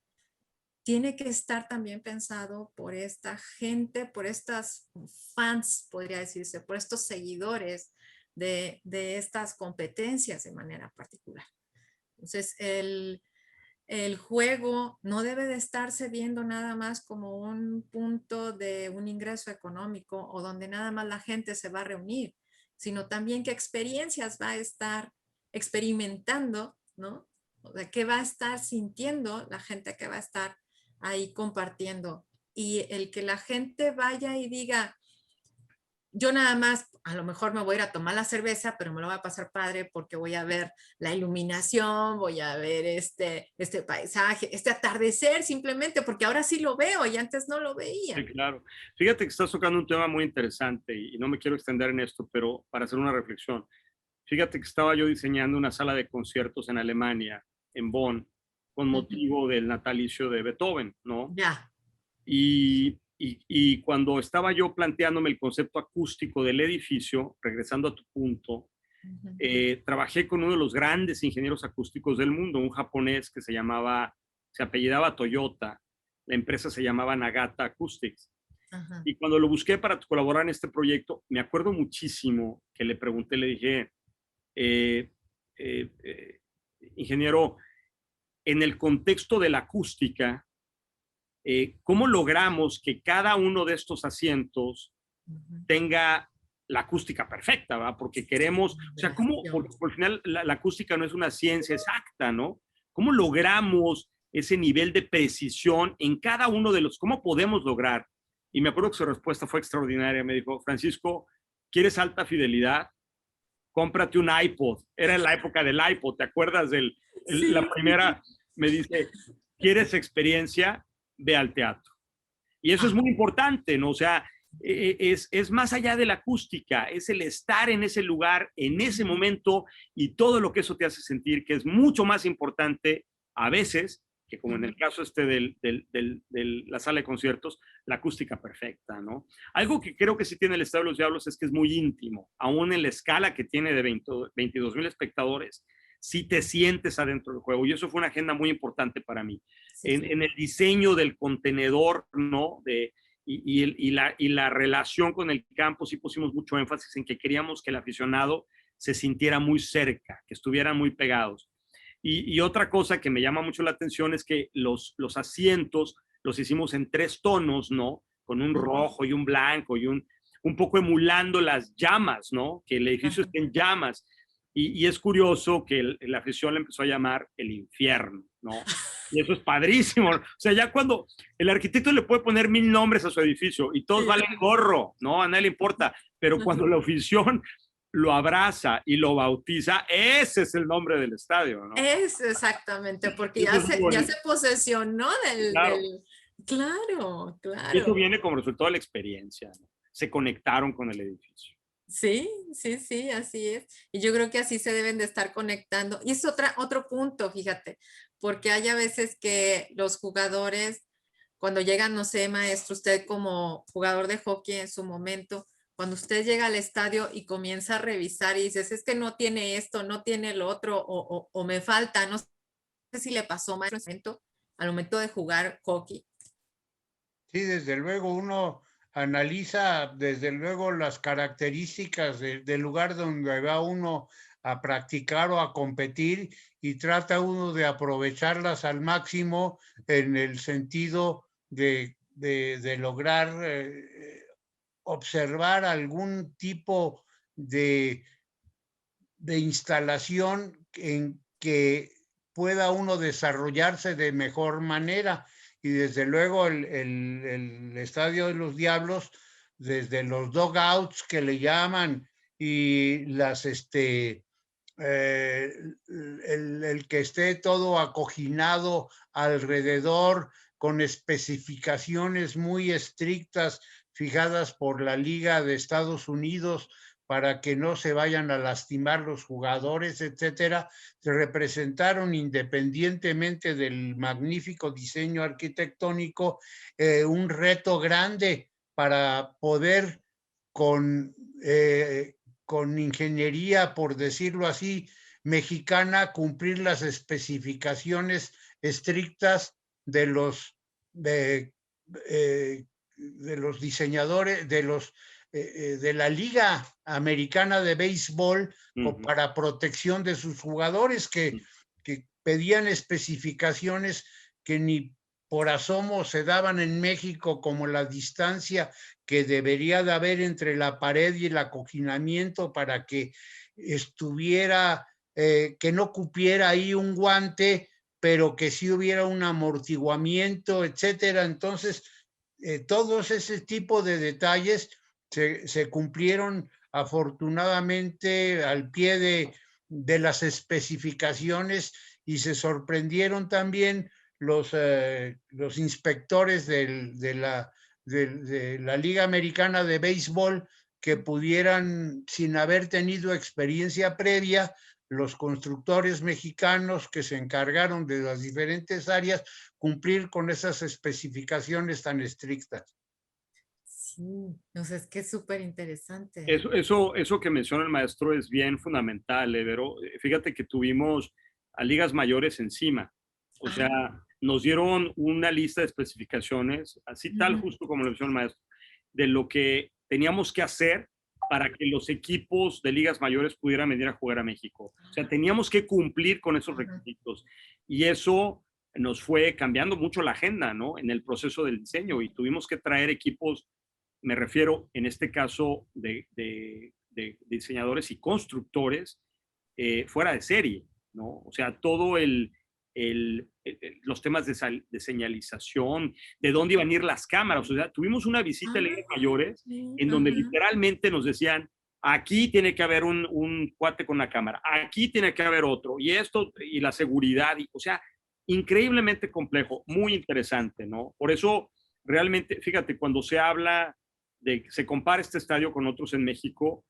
tiene que estar también pensado por esta gente, por estas fans, podría decirse, por estos seguidores de estas competencias de manera particular. Entonces, el juego no debe de estarse viendo nada más como un punto de un ingreso económico o donde nada más la gente se va a reunir, sino también qué experiencias va a estar experimentando, ¿no? O sea, qué va a estar sintiendo la gente que va a estar ahí compartiendo. Y el que la gente vaya y diga, yo nada más, a lo mejor me voy a ir a tomar la cerveza, pero me lo voy a pasar padre porque voy a ver la iluminación, voy a ver este paisaje, este atardecer simplemente, porque ahora sí lo veo y antes no lo veía. Sí, claro. Fíjate que estás tocando un tema muy interesante y no me quiero extender en esto, pero para hacer una reflexión. Fíjate que estaba yo diseñando una sala de conciertos en Alemania, en Bonn, con motivo del natalicio de Beethoven, ¿no? Ya. Y cuando estaba yo planteándome el concepto acústico del edificio, regresando a tu punto, trabajé con uno de los grandes ingenieros acústicos del mundo, un japonés que se apellidaba Toyota, la empresa se llamaba Nagata Acoustics. Ajá. Y cuando lo busqué para colaborar en este proyecto, me acuerdo muchísimo que le pregunté, le dije, ingeniero, en el contexto de la acústica, ¿cómo logramos que cada uno de estos asientos tenga la acústica perfecta, ¿va? Porque queremos, o sea, ¿cómo? Porque al final la acústica no es una ciencia exacta, ¿no? ¿Cómo logramos ese nivel de precisión en cada uno de los, cómo podemos lograr? Y me acuerdo que su respuesta fue extraordinaria. Me dijo, Francisco, ¿quieres alta fidelidad? Cómprate un iPod. Era en la época del iPod, ¿te acuerdas la primera? Me dice, ¿quieres experiencia? Ve al teatro. Y eso es muy importante, ¿no? O sea, es más allá de la acústica, es el estar en ese lugar, en ese momento y todo lo que eso te hace sentir, que es mucho más importante a veces que como en el caso de la sala de conciertos, la acústica perfecta, ¿no? Algo que creo que sí tiene el Estadio de los Diablos es que es muy íntimo, aún en la escala que tiene de 22,000 espectadores, sí te sientes adentro del juego, y eso fue una agenda muy importante para mí. En el diseño del contenedor, ¿no? Y la relación con el campo, sí pusimos mucho énfasis en que queríamos que el aficionado se sintiera muy cerca, que estuvieran muy pegados. Y otra cosa que me llama mucho la atención es que los asientos los hicimos en 3 tonos, ¿no? Con un rojo y un blanco y un poco emulando las llamas, ¿no? Que el edificio esté en llamas. Y es curioso que la afición le empezó a llamar el infierno, ¿no? Y eso es padrísimo. O sea, ya cuando el arquitecto le puede poner 1000 nombres a su edificio y todos valen gorro, ¿no? A nadie le importa. Pero cuando la afición lo abraza y lo bautiza, ese es el nombre del estadio, ¿no? Es exactamente, porque ya se posesionó Claro, Y eso claro. viene como resultado de la experiencia, ¿no? Se conectaron con el edificio. Sí, sí, sí, así es. Y yo creo que así se deben de estar conectando. Y es otro punto, fíjate, porque hay a veces que los jugadores, cuando llegan, no sé, maestro, usted como jugador de hockey en su momento, cuando usted llega al estadio y comienza a revisar y dices, es que no tiene esto, no tiene lo otro, o me falta, no sé si le pasó, maestro, al momento de jugar hockey. Sí, desde luego uno analiza desde luego las características del lugar donde va uno a practicar o a competir y trata uno de aprovecharlas al máximo en el sentido de lograr observar algún tipo de instalación en que pueda uno desarrollarse de mejor manera. y desde luego el Estadio de los Diablos, desde los dugouts que le llaman y las el que esté todo acoginado alrededor con especificaciones muy estrictas fijadas por la Liga de Estados Unidos para que no se vayan a lastimar los jugadores, etcétera, se representaron independientemente del magnífico diseño arquitectónico, un reto grande para poder con con ingeniería, por decirlo así, mexicana, cumplir las especificaciones estrictas de de los diseñadores, de la Liga Americana de Béisbol para protección de sus jugadores que pedían especificaciones que ni por asomo se daban en México, como la distancia que debería de haber entre la pared y el acoginamiento para que estuviera, que no cupiera ahí un guante, pero que sí hubiera un amortiguamiento, etcétera. Entonces, todos ese tipo de detalles se cumplieron afortunadamente al pie de las especificaciones y se sorprendieron también los inspectores de la Liga Americana de Béisbol que pudieran, sin haber tenido experiencia previa, los constructores mexicanos que se encargaron de las diferentes áreas, cumplir con esas especificaciones tan estrictas. Sí, no sé, es que es súper interesante. Eso que menciona el maestro es bien fundamental, Vero. Fíjate que tuvimos a ligas mayores encima. O sea, nos dieron una lista de especificaciones, así tal, justo como lo mencionó el maestro, de lo que teníamos que hacer para que los equipos de ligas mayores pudieran venir a jugar a México. O sea, teníamos que cumplir con esos requisitos. Y eso nos fue cambiando mucho la agenda, ¿no? En el proceso del diseño, y tuvimos que traer equipos, me refiero en este caso de diseñadores y constructores fuera de serie, ¿no? O sea, todo los temas de señalización, de dónde iban a ir las cámaras. O sea, tuvimos una visita a ligas mayores en donde literalmente nos decían, aquí tiene que haber un cuate con una cámara, aquí tiene que haber otro, y esto, y la seguridad, o sea, increíblemente complejo, muy interesante, ¿no? Por eso, realmente, fíjate, cuando se habla se compara este estadio con otros en México,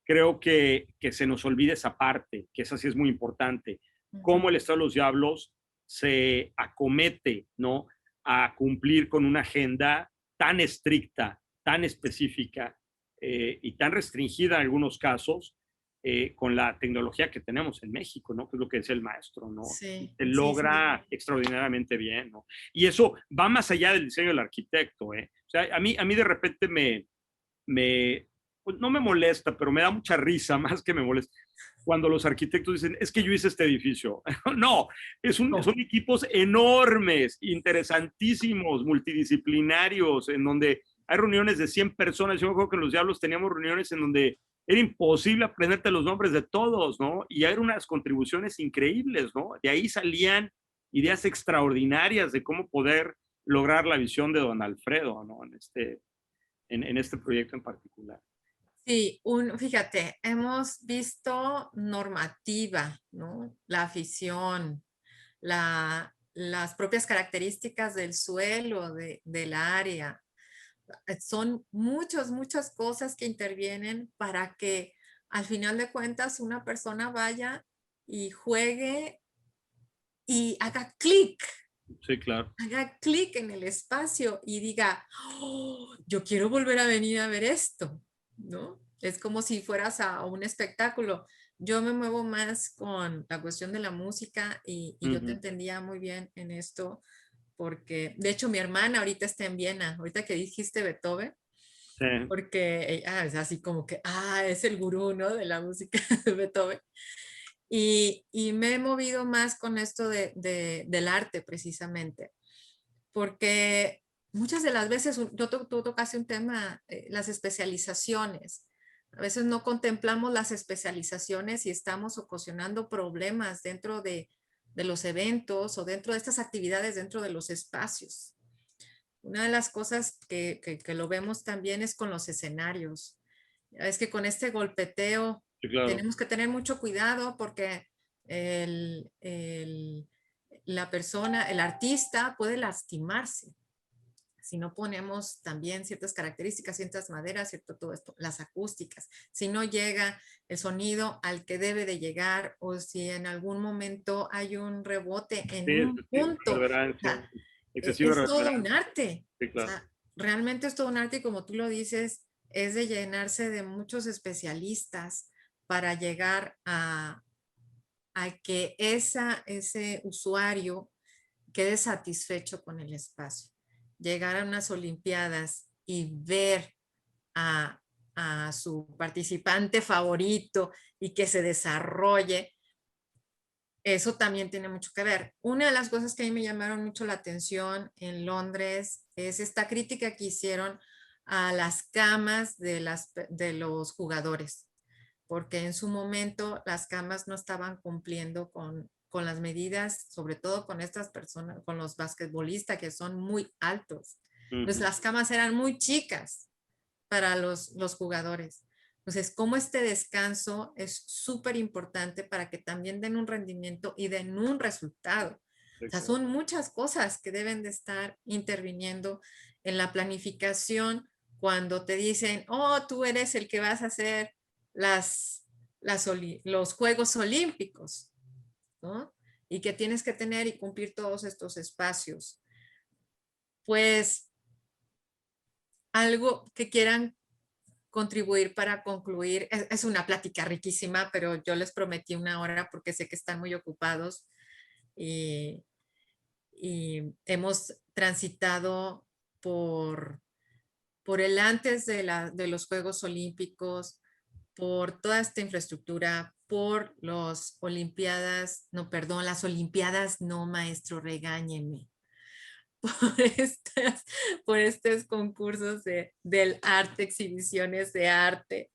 creo que se nos olvida esa parte, que esa sí es muy importante, cómo el Estadio de los Diablos se acomete, ¿no?, a cumplir con una agenda tan estricta, tan específica y tan restringida en algunos casos, con la tecnología que tenemos en México, ¿no? Que es lo que decía el maestro, ¿no? Sí, Se logra extraordinariamente bien, ¿no? Y eso va más allá del diseño del arquitecto, ¿eh? O sea, a mí de repente pues no me molesta, pero me da mucha risa, más que me molesta, cuando los arquitectos dicen, es que yo hice este edificio. No, son equipos enormes, interesantísimos, multidisciplinarios, en donde hay reuniones de 100 personas. Yo me acuerdo que en Los Diablos teníamos reuniones en donde era imposible aprenderte los nombres de todos, ¿no? Y eran unas contribuciones increíbles, ¿no? De ahí salían ideas extraordinarias de cómo poder lograr la visión de don Alfredo, ¿no? En este proyecto en particular. Sí, fíjate, hemos visto normativa, ¿no? La afición, las propias características del suelo, del área. Son muchas cosas que intervienen para que al final de cuentas una persona vaya y juegue y haga clic. Sí, claro. Haga clic en el espacio y diga, oh, yo quiero volver a venir a ver esto, ¿no? Es como si fueras a un espectáculo. Yo me muevo más con la cuestión de la música y yo te entendía muy bien en esto, porque de hecho mi hermana ahorita está en Viena, ahorita que dijiste Beethoven, Sí. porque es así como que, es el gurú, ¿no? De la música de Beethoven. Y me he movido más con esto del arte precisamente, porque muchas de las veces, tú tocaste un tema, las especializaciones. A veces no contemplamos las especializaciones y estamos ocasionando problemas dentro de los eventos o dentro de estas actividades, dentro de los espacios. Una de las cosas que lo vemos también es con los escenarios. Es que con este golpeteo Sí, claro. tenemos que tener mucho cuidado porque la persona, el artista puede lastimarse si no ponemos también ciertas características, ciertas maderas, cierto todo esto, las acústicas, si no llega el sonido al que debe de llegar o si en algún momento hay un rebote en Sí, un punto, o reverencia, sea, excesiva es todo un reverencia. arte. Sí, O claro. sea, realmente es todo un arte y como tú lo dices, es de llenarse de muchos especialistas para llegar a que ese usuario quede satisfecho con el espacio. Llegar a unas Olimpiadas y ver a, a su participante favorito y que se desarrolle, eso también tiene mucho que ver. Una de las cosas que a mí me llamaron mucho la atención en Londres es esta crítica que hicieron a las camas de los jugadores, porque en su momento las camas no estaban cumpliendo con las medidas, sobre todo con estas personas, con los basquetbolistas que son muy altos. Entonces las camas eran muy chicas para los jugadores. Entonces, como este descanso es súper importante para que también den un rendimiento y den un resultado. O sea, son muchas cosas que deben de estar interviniendo en la planificación cuando te dicen, oh, tú eres el que vas a hacer los Juegos Olímpicos, ¿no? Y que tienes que tener y cumplir todos estos espacios. Pues algo que quieran contribuir para concluir. Es una plática riquísima, pero yo les prometí una hora porque sé que están muy ocupados y hemos transitado por el antes de los Juegos Olímpicos, por toda esta infraestructura, por las Olimpiadas, no, perdón, las Olimpiadas, no, maestro, regáñeme, por estos concursos del arte, exhibiciones de arte,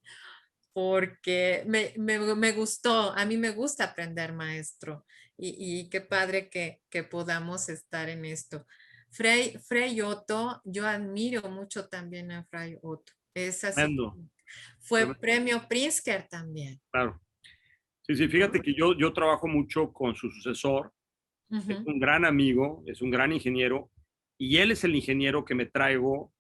porque me gustó, a mí me gusta aprender, maestro, y qué padre que podamos estar en esto. Frei Otto, yo admiro mucho también a Frei Otto. Es así, Tremendo, fue tremendo, premio Pritzker también. claro. Sí, sí, fíjate que yo trabajo mucho con su sucesor. Es Ujú, un gran amigo, es un gran ingeniero, y él es el ingeniero que me traigo.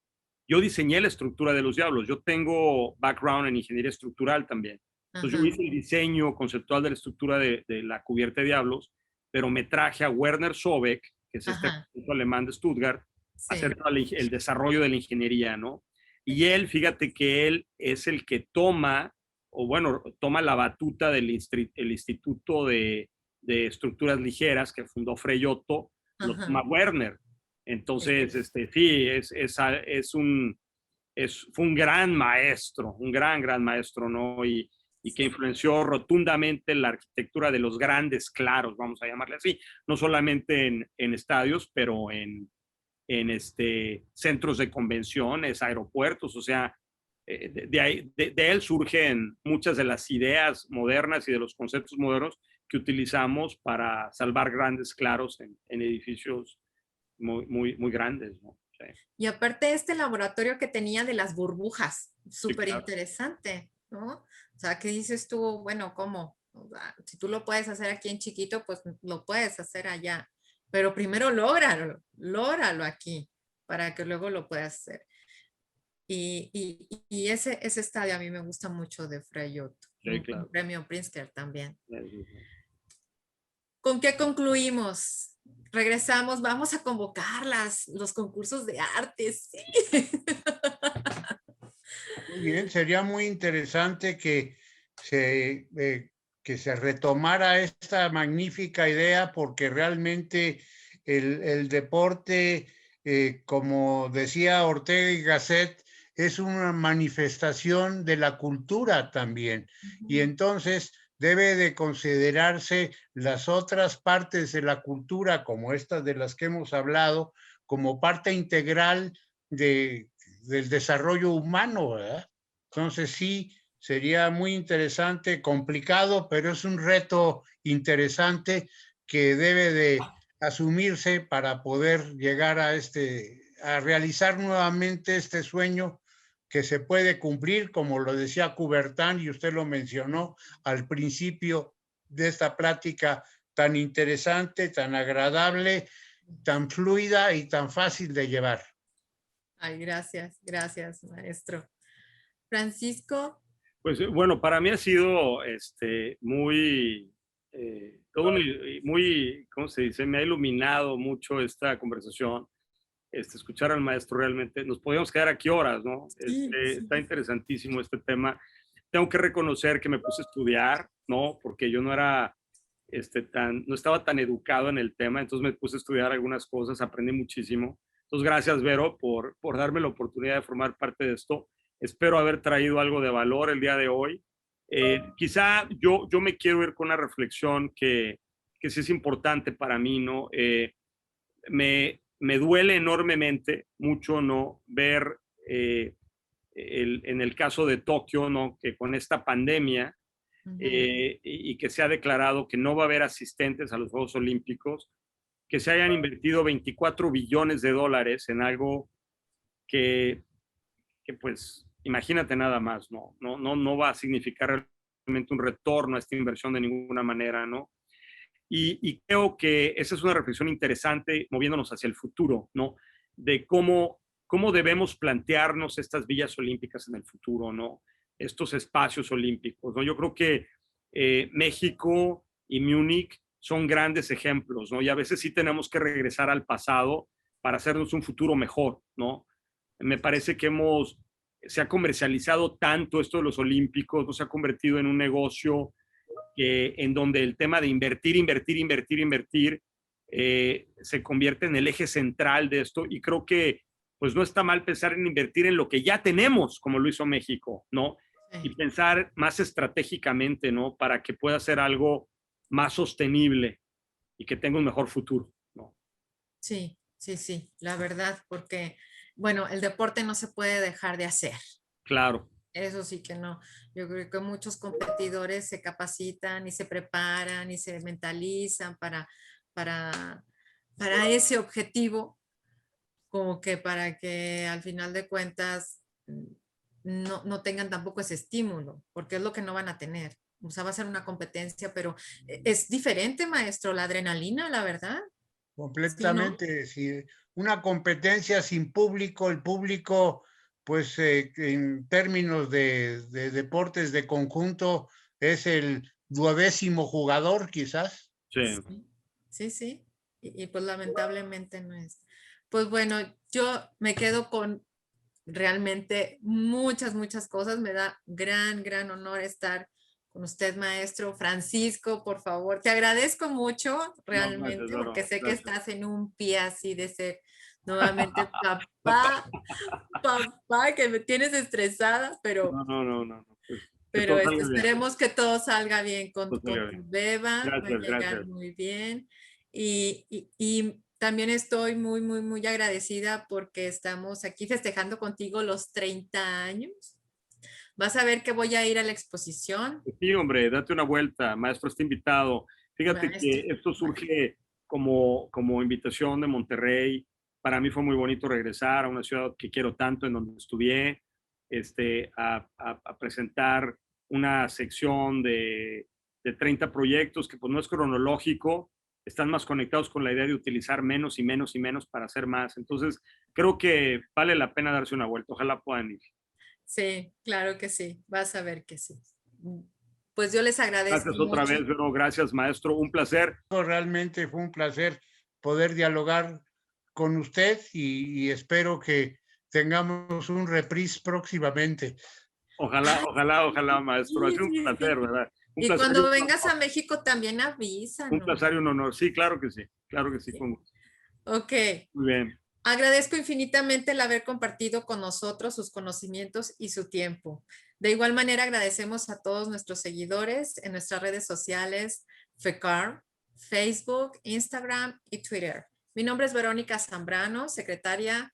Yo diseñé la estructura de los Diablos. Yo tengo background en ingeniería estructural también. Entonces yo ajá, hice el diseño conceptual de la estructura de la cubierta de Diablos, pero me traje a Werner Sobeck, que es este ajá, arquitecto alemán de Stuttgart, a hacer sí, todo el desarrollo de la ingeniería, ¿no? Y él, fíjate que él es el que toma, o bueno, toma la batuta del el Instituto de Estructuras Ligeras que fundó Frei Otto, lo toma ajá. Werner. Entonces, sí, fue un gran maestro, ¿no? Y que influenció rotundamente la arquitectura de los grandes claros, vamos a llamarle así, no solamente en estadios, pero en centros de convenciones, aeropuertos, o sea, de él surgen muchas de las ideas modernas y de los conceptos modernos que utilizamos para salvar grandes claros en edificios muy grandes, ¿no? Sí, Y aparte este laboratorio que tenía de las burbujas, sí, súper claro. interesante, ¿no? O sea, ¿qué dices tú? Bueno, ¿cómo? O sea, si tú lo puedes hacer aquí en chiquito, pues lo puedes hacer allá. Pero primero lógralo aquí para que luego lo puedas hacer. Y ese estadio a mí me gusta mucho de Frei Otto, Sí, un claro. premio Pritzker también. Sí, sí, sí. ¿Con qué concluimos? Regresamos, vamos a convocar los concursos de arte, sí. Muy bien, sería muy interesante que se retomara esta magnífica idea porque realmente el deporte, como decía Ortega y Gasset, es una manifestación de la cultura también. Y entonces debe de considerarse las otras partes de la cultura, como estas de las que hemos hablado, como parte integral de del desarrollo humano, ¿verdad? Entonces sí, sería muy interesante, complicado, pero es un reto interesante que debe de asumirse para poder llegar a a realizar nuevamente este sueño que se puede cumplir, como lo decía Coubertin, y usted lo mencionó al principio de esta plática tan interesante, tan agradable, tan fluida y tan fácil de llevar. Ay, gracias, gracias, maestro. Francisco. Pues bueno, para mí ha sido muy, muy, ¿cómo se dice? Me ha iluminado mucho esta conversación. Escuchar al maestro realmente, nos podíamos quedar aquí horas, ¿no? Sí, sí. Está interesantísimo este tema. Tengo que reconocer que me puse a estudiar, ¿no? Porque yo no era no estaba tan educado en el tema, entonces me puse a estudiar algunas cosas, aprendí muchísimo. Entonces, gracias, Vero, por darme la oportunidad de formar parte de esto. Espero haber traído algo de valor el día de hoy. Quizá yo me quiero ir con una reflexión que sí es importante para mí, ¿no? Me duele enormemente mucho, ¿no? Ver en el caso de Tokio, ¿no? Que con esta pandemia y que se ha declarado que no va a haber asistentes a los Juegos Olímpicos, que se hayan invertido 24 billones de dólares en algo que pues, imagínate nada más, no va a significar realmente un retorno a esta inversión de ninguna manera, ¿no? Y creo que esa es una reflexión interesante moviéndonos hacia el futuro, ¿no? De cómo debemos plantearnos estas villas olímpicas en el futuro, ¿no? Estos espacios olímpicos, ¿no? Yo creo que México y Múnich son grandes ejemplos, ¿no? Y a veces sí tenemos que regresar al pasado para hacernos un futuro mejor, ¿no? Me parece que se ha comercializado tanto esto de los olímpicos, no se ha convertido en un negocio en donde el tema de invertir se convierte en el eje central de esto, y creo que pues no está mal pensar en invertir en lo que ya tenemos, como lo hizo México, ¿no? Y pensar más estratégicamente, ¿no? Para que pueda ser algo más sostenible y que tenga un mejor futuro, ¿no? Sí, sí, sí, la verdad, porque, bueno, el deporte no se puede dejar de hacer. Claro. Eso sí que no. Yo creo que muchos competidores se capacitan y se preparan y se mentalizan para ese objetivo, como que para que al final de cuentas no tengan tampoco ese estímulo, porque es lo que no van a tener. O sea, va a ser una competencia, pero es diferente, maestro, la adrenalina, la verdad. Completamente, sí. Una competencia sin público, el público, pues en términos de deportes de conjunto, es el 12º jugador, quizás. Sí. Sí, sí. Y pues lamentablemente no es. Pues bueno, yo me quedo con realmente muchas cosas. Me da gran honor estar con usted, maestro Francisco, por favor. Te agradezco mucho realmente, No, porque sé que gracias. estás en un pie así de ser nuevamente papá, que me tienes estresada, No. Pues, que pero todo salga bien. esperemos que todo salga bien Todo salga con tu bien. beba, va a llegar Gracias. muy bien. Y también estoy muy agradecida porque estamos aquí festejando contigo los 30 años. Vas a ver que voy a ir a la exposición. Sí, hombre, date una vuelta, maestro, está invitado. Fíjate que Maestro. esto surge como invitación de Monterrey. Para mí fue muy bonito regresar a una ciudad que quiero tanto, en donde estudié, a presentar una sección de 30 proyectos que pues no es cronológico, están más conectados con la idea de utilizar menos y menos para hacer más. Entonces, creo que vale la pena darse una vuelta. Ojalá puedan ir. Sí, claro que sí. Vas a ver que sí. Pues yo les agradezco Gracias otra mucho. vez, Vero. Gracias, maestro. Un placer. Realmente fue un placer poder dialogar con usted y espero que tengamos un reprise próximamente. Ojalá, maestro. Ha Sí, sido un sí, placer, sí. ¿verdad? Un Y placer y cuando un vengas honor. a México también Un avísanos. placer y un honor. Sí, claro que sí. Claro que sí. Sí. Con gusto. Ok. Muy bien. Agradezco infinitamente el haber compartido con nosotros sus conocimientos y su tiempo. De igual manera, agradecemos a todos nuestros seguidores en nuestras redes sociales, FECAR, Facebook, Instagram y Twitter. Mi nombre es Verónica Zambrano, secretaria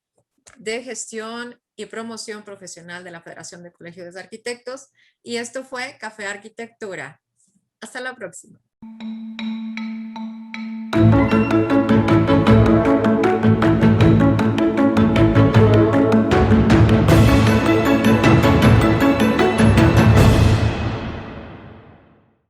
de Gestión y Promoción Profesional de la Federación de Colegios de Arquitectos, y esto fue Café Arquitectura. Hasta la próxima.